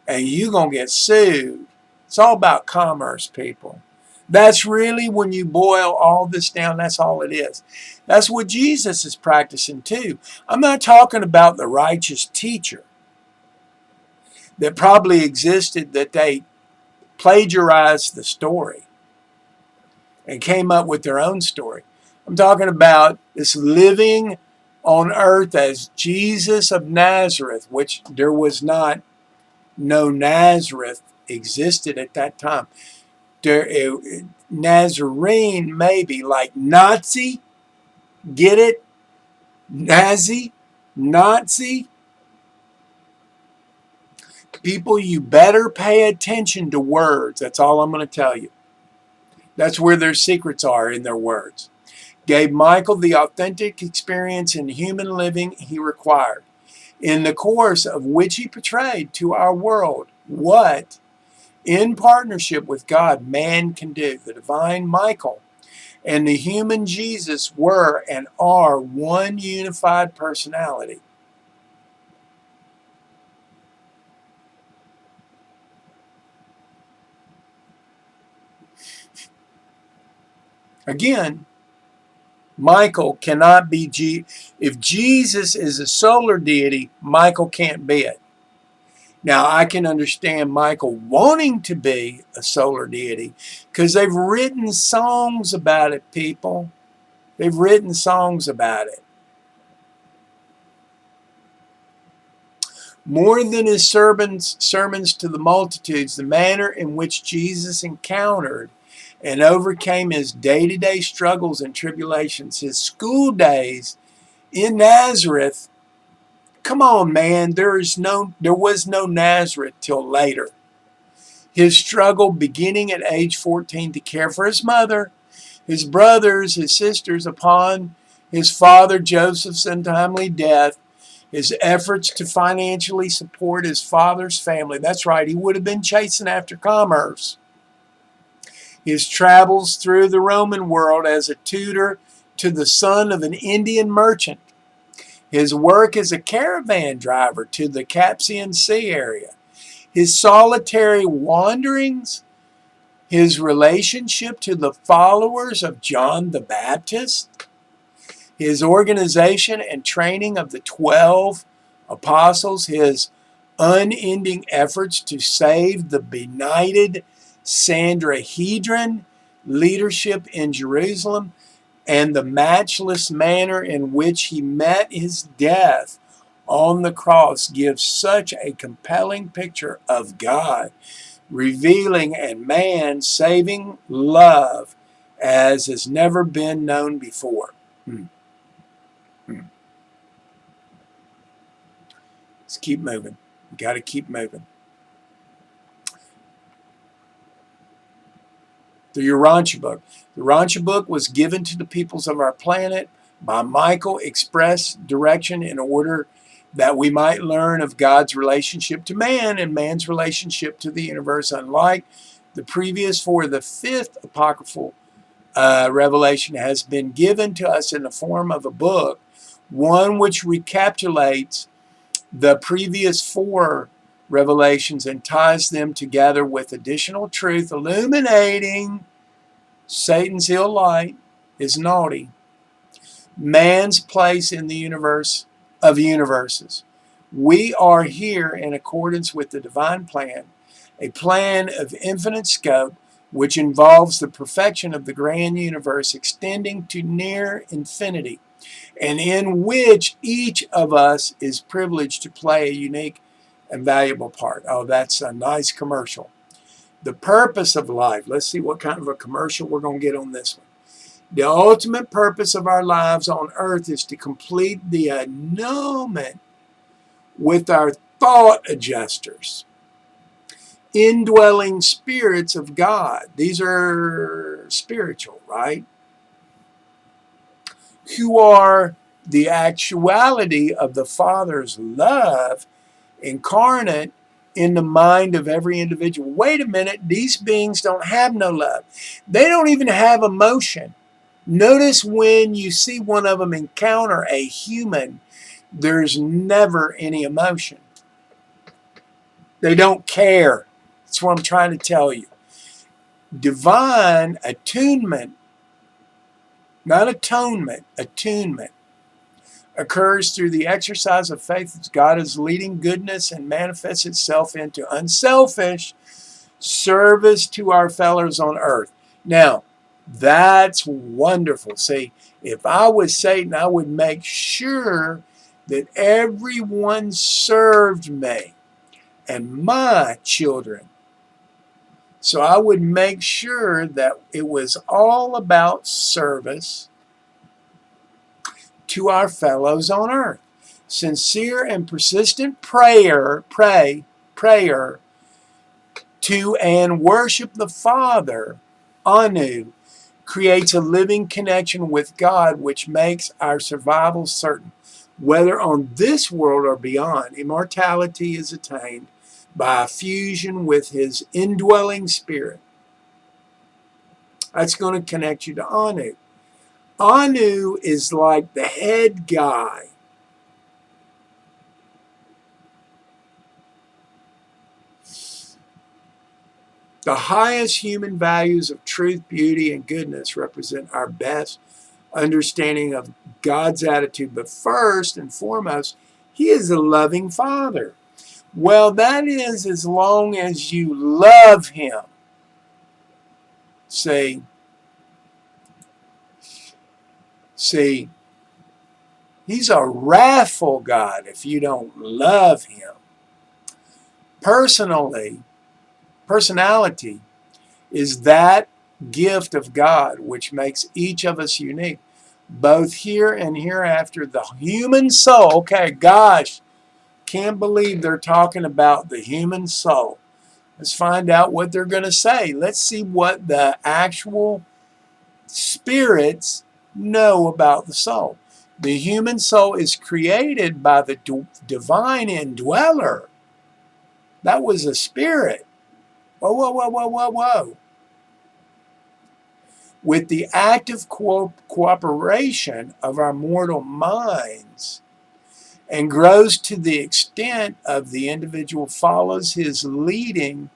and you're going to get sued. It's all about commerce, people. That's really, when you boil all this down, that's all it is. That's what Jesus is practicing too. I'm not talking about the righteous teacher that probably existed, that they plagiarized the story and came up with their own story. I'm talking about this living on earth as Jesus of Nazareth, which there was no Nazareth existed at that time. Nazarene, maybe, like Nazi, get it? Nazi. People, you better pay attention to words. That's all I'm going to tell you. That's where their secrets are, in their words. Gave Michael the authentic experience in human living he required, in the course of which he portrayed to our world what, in partnership with God, man can do. The divine Michael and the human Jesus were and are one unified personality. Again, Michael cannot be if Jesus is a solar deity, Michael can't be it. Now, I can understand Michael wanting to be a solar deity because they've written songs about it, people. They've written songs about it. More than his sermons to the multitudes, the manner in which Jesus encountered and overcame his day-to-day struggles and tribulations, his school days in Nazareth. Come on, man, there was no Nazareth till later. His struggle beginning at age 14 to care for his mother, his brothers, his sisters, upon his father Joseph's untimely death, his efforts to financially support his father's family. That's right, he would have been chasing after commerce. His travels through the Roman world as a tutor to the son of an Indian merchant. His work as a caravan driver to the Caspian Sea area. His solitary wanderings. His relationship to the followers of John the Baptist. His organization and training of the 12 apostles. His unending efforts to save the benighted Sanhedrin leadership in Jerusalem, and the matchless manner in which he met his death on the cross gives such a compelling picture of God revealing and man saving love as has never been known before. Let's keep moving. We got to keep moving. The Urantia book. The Urantia book was given to the peoples of our planet by Michael express direction in order that we might learn of God's relationship to man and man's relationship to the universe. Unlike the previous four, the fifth apocryphal revelation has been given to us in the form of a book, one which recapitulates the previous four revelations and ties them together with additional truth, illuminating Satan's ill light is naughty, man's place in the universe of universes. We are here in accordance with the divine plan, a plan of infinite scope, which involves the perfection of the grand universe extending to near infinity, and in which each of us is privileged to play a unique and valuable part. Oh, that's a nice commercial. The purpose of life. Let's see what kind of a commercial we're going to get on this one. The ultimate purpose of our lives on earth is to complete the annulment with our thought adjusters, indwelling spirits of God. These are spiritual, right? Who are the actuality of the Father's love incarnate in the mind of every individual. Wait a minute, these beings don't have no love. They don't even have emotion. Notice when you see one of them encounter a human, there's never any emotion. They don't care. That's what I'm trying to tell you. Divine attunement, not atonement, attunement, occurs through the exercise of faith as God is leading goodness and manifests itself into unselfish service to our fellows on earth. Now, that's wonderful. See, if I was Satan, I would make sure that everyone served me and my children. So I would make sure that it was all about service to our fellows on earth. Sincere and persistent prayer to and worship the Father, Anu, creates a living connection with God which makes our survival certain. Whether on this world or beyond, immortality is attained by a fusion with his indwelling spirit. That's going to connect you to Anu. Anu is like the head guy. The highest human values of truth, beauty, and goodness represent our best understanding of God's attitude. But first and foremost, he is a loving Father. Well, that is as long as you love him. See, he's a wrathful God if you don't love him. Personality is that gift of God which makes each of us unique, both here and hereafter. The human soul, okay, gosh, can't believe they're talking about the human soul. Let's find out what they're going to say. Let's see what the actual spirits know about the soul. The human soul is created by the divine indweller. That was a spirit. Whoa, whoa, whoa, whoa, whoa, whoa. With the active cooperation of our mortal minds, and grows to the extent of the individual follows his leading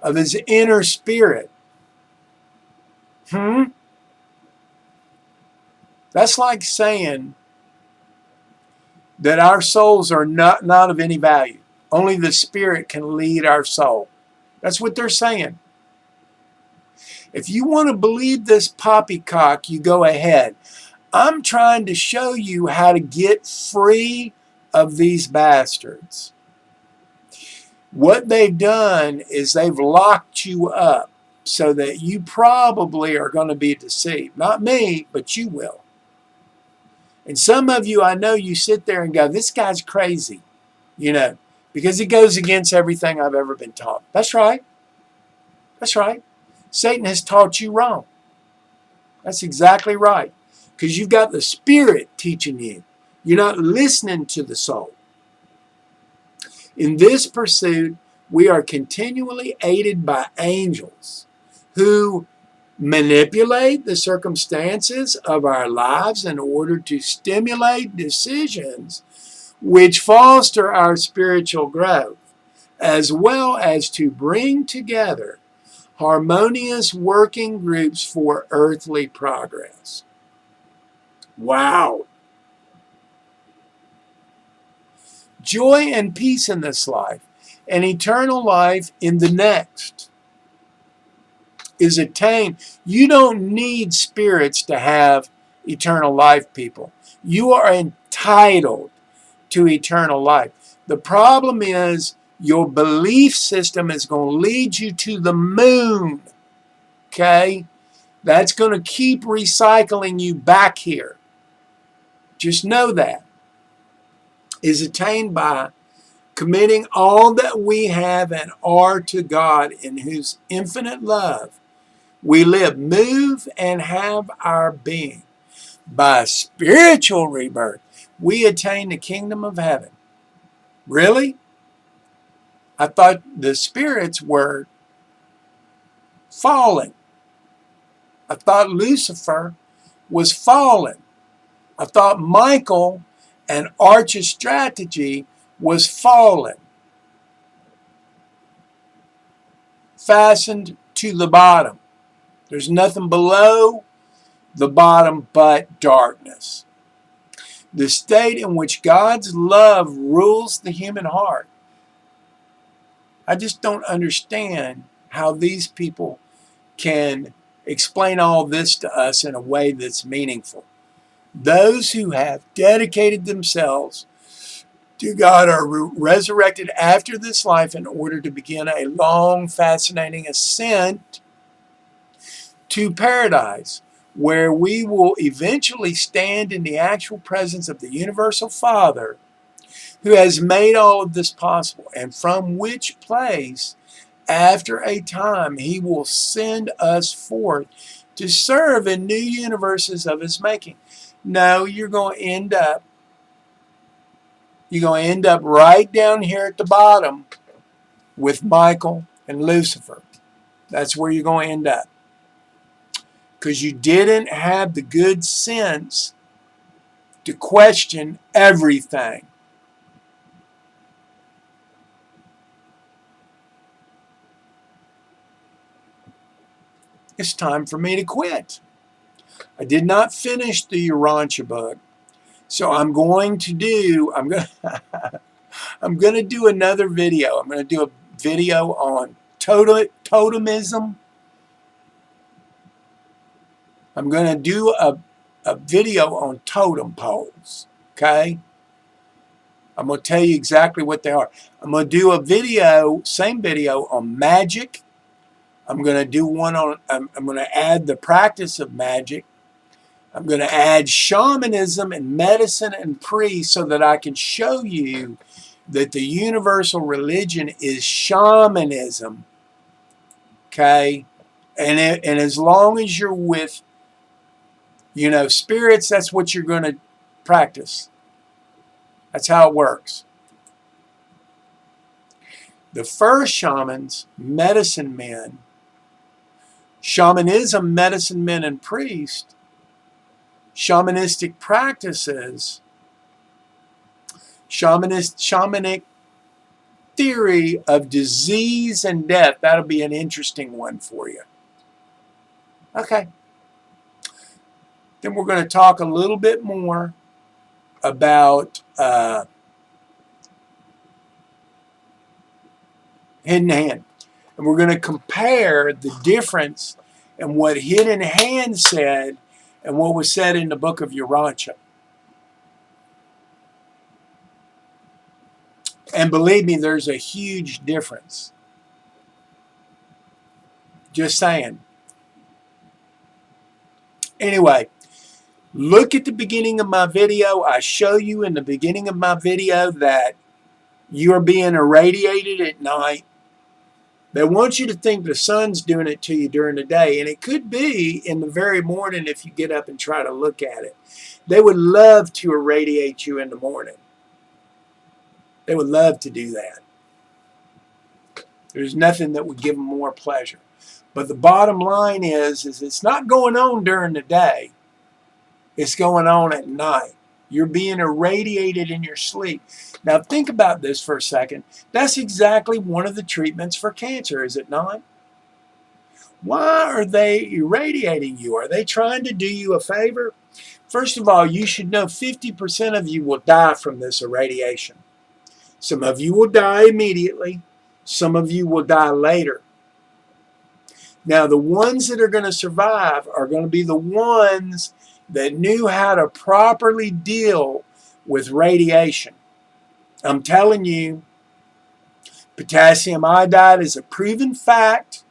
of his inner spirit. That's like saying that our souls are not of any value. Only the spirit can lead our soul. That's what they're saying. If you want to believe this poppycock, you go ahead. I'm trying to show you how to get free of these bastards. What they've done is they've locked you up so that you probably are going to be deceived. Not me, but you will. And some of you, I know you sit there and go, this guy's crazy, because he goes against everything I've ever been taught. That's right. That's right. Satan has taught you wrong. That's exactly right. Because you've got the spirit teaching you. You're not listening to the soul. In this pursuit, we are continually aided by angels who manipulate the circumstances of our lives in order to stimulate decisions which foster our spiritual growth, as well as to bring together harmonious working groups for earthly progress. Wow. Joy and peace in this life and eternal life in the next is attained. You don't need spirits to have eternal life, people. You are entitled to eternal life. The problem is your belief system is going to lead you to the moon. Okay? That's going to keep recycling you back here. Just know that. Is attained by committing all that we have and are to God, in whose infinite love we live, move, and have our being. By spiritual rebirth, we attain the kingdom of heaven. Really? I thought the spirits were fallen. I thought Lucifer was fallen. I thought Michael and Arch's strategy was fallen. Fastened to the bottom. There's nothing below the bottom but darkness. The state in which God's love rules the human heart. I just don't understand how these people can explain all this to us in a way that's meaningful. Those who have dedicated themselves to God are resurrected after this life in order to begin a long, fascinating ascent to paradise, where we will eventually stand in the actual presence of the Universal Father, who has made all of this possible, and from which place, after a time, he will send us forth to serve in new universes of his making. No, you're going to end up right down here at the bottom with Michael and Lucifer. That's where you're going to end up. Because you didn't have the good sense to question everything. It's time for me to quit. I did not finish the Urantia book, so I'm going to do another video. I'm going to do a video on totemism. I'm going to do a video on totem poles, okay? I'm going to tell you exactly what they are. I'm going to do a video, same video, on magic. I'm going to do one on, I'm going to add the practice of magic. I'm going to add shamanism and medicine and priest so that I can show you that the universal religion is shamanism. Okay? And as long as you're with, spirits, that's what you're going to practice. That's how it works. The first shamans, medicine men, shamanism, medicine men and priests, shamanistic practices, shamanic theory of disease and death. That'll be an interesting one for you. Okay. Then we're going to talk a little bit more about hidden hand. And we're going to compare the difference in what hidden hand said and what was said in the book of Urantia. And believe me, there's a huge difference. Just saying. Anyway, look at the beginning of my video. I show you in the beginning of my video that you are being irradiated at night. They want you to think the sun's doing it to you during the day, and it could be in the very morning if you get up and try to look at it. They would love to irradiate you in the morning. They would love to do that. There's nothing that would give them more pleasure. But the bottom line is it's not going on during the day. It's going on at night. You're being irradiated in your sleep. Now think about this for a second. That's exactly one of the treatments for cancer, is it not? Why are they irradiating you? Are they trying to do you a favor? First of all, you should know 50% of you will die from this irradiation. Some of you will die immediately. Some of you will die later. Now, the ones that are going to survive are going to be the ones that knew how to properly deal with radiation. I'm telling you, potassium iodide is a proven fact.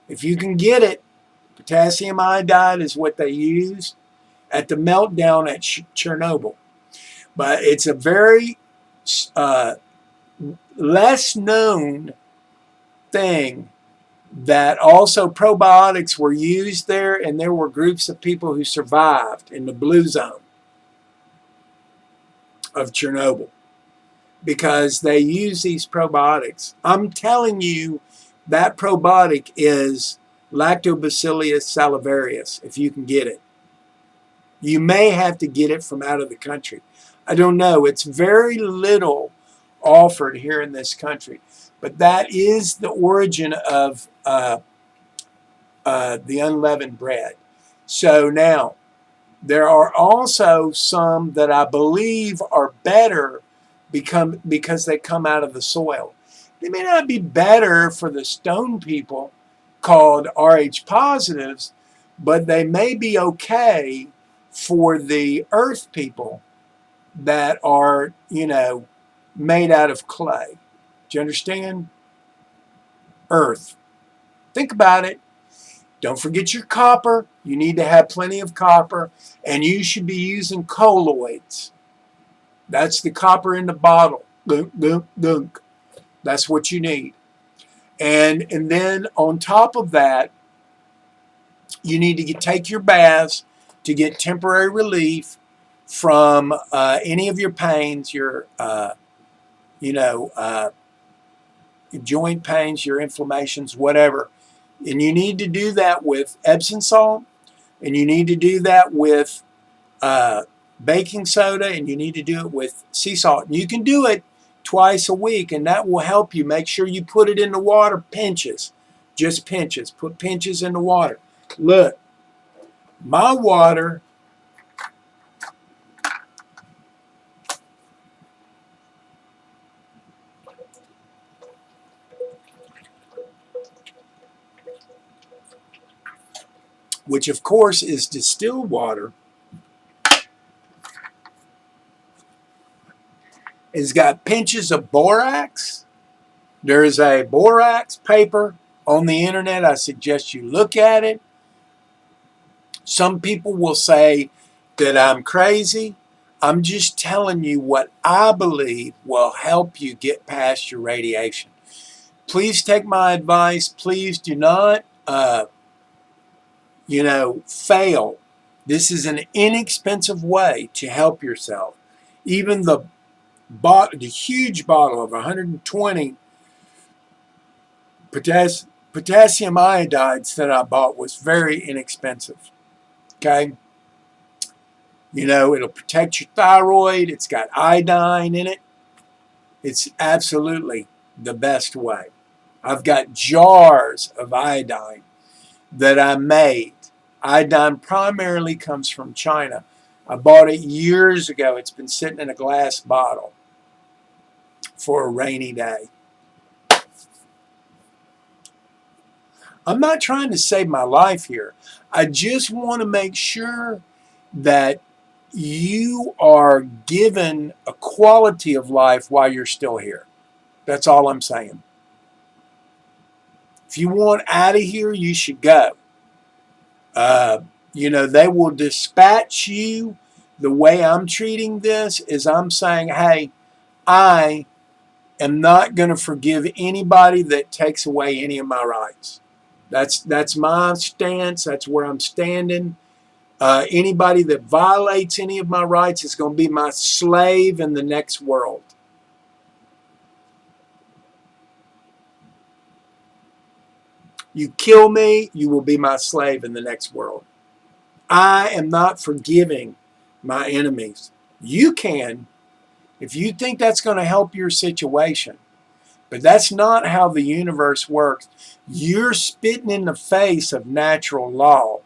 If you can get it, potassium iodide is what they used at the meltdown at Chernobyl. But it's a very less known thing that also probiotics were used there, and there were groups of people who survived in the blue zone of Chernobyl because they use these probiotics. I'm telling you, that probiotic is Lactobacillus salivarius, if you can get it. You may have to get it from out of the country. I don't know. It's very little offered here in this country. But that is the origin of the unleavened bread. So now, there are also some that I believe are better because they come out of the soil. They may not be better for the stone people called RH positives, but they may be okay for the earth people that are, made out of clay. Do you understand? Earth. Think about it. Don't forget your copper. You need to have plenty of copper. And you should be using colloids. That's the copper in the bottle. Dunk, dunk, dunk. That's what you need. And then on top of that, you need to take your baths to get temporary relief from any of your pains, your joint pains, your inflammations, whatever. And you need to do that with Epsom salt, and you need to do that with baking soda, and you need to do it with sea salt. And you can do it twice a week, and that will help you. Make sure you put it in the water, pinches, just pinches. Put pinches in the water. Look, my water which of course is distilled water, It's got pinches of borax. There's a borax paper on the internet. I suggest you look at it. Some people will say that I'm crazy. I'm just telling you what I believe will help you get past your radiation. Please take my advice. Please do not, fail. This is an inexpensive way to help yourself. Even the huge bottle of 120 potassium iodides that I bought was very inexpensive. Okay? It'll protect your thyroid. It's got iodine in it. It's absolutely the best way. I've got jars of iodine that I made. Iodine primarily comes from China. I bought it years ago. It's been sitting in a glass bottle for a rainy day. I'm not trying to save my life here. I just want to make sure that you are given a quality of life while you're still here. That's all I'm saying. If you want out of here, you should go. They will dispatch you. The way I'm treating this is I'm saying, hey, I am not going to forgive anybody that takes away any of my rights. That's my stance. That's where I'm standing. Anybody that violates any of my rights is going to be my slave in the next world. You kill me, you will be my slave in the next world. I am not forgiving my enemies. You can, if you think that's going to help your situation. But that's not how the universe works. You're spitting in the face of natural law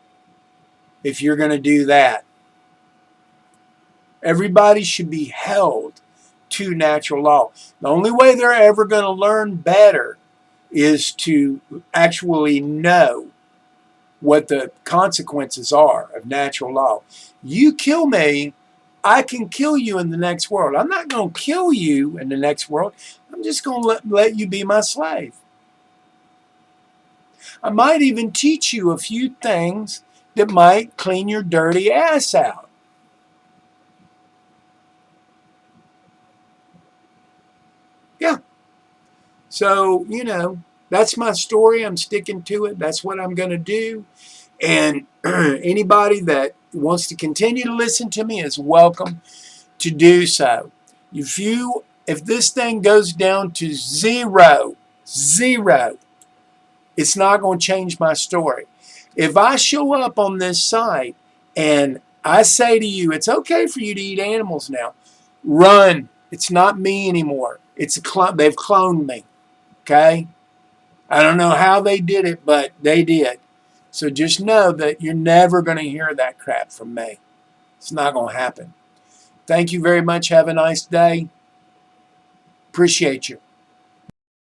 if you're going to do that. Everybody should be held to natural law. The only way they're ever going to learn better is to actually know what the consequences are of natural law. You kill me, I can kill you in the next world. I'm not going to kill you in the next world. I'm just going to let you be my slave. I might even teach you a few things that might clean your dirty ass out. Yeah. So, that's my story. I'm sticking to it. That's what I'm going to do. And anybody that wants to continue to listen to me is welcome to do so. If this thing goes down to zero, it's not going to change my story. If I show up on this site and I say to you, it's okay for you to eat animals now, run. It's not me anymore. They've cloned me. Okay? I don't know how they did it, but they did. So just know that you're never going to hear that crap from me. It's not going to happen. Thank you very much. Have a nice day. Appreciate you.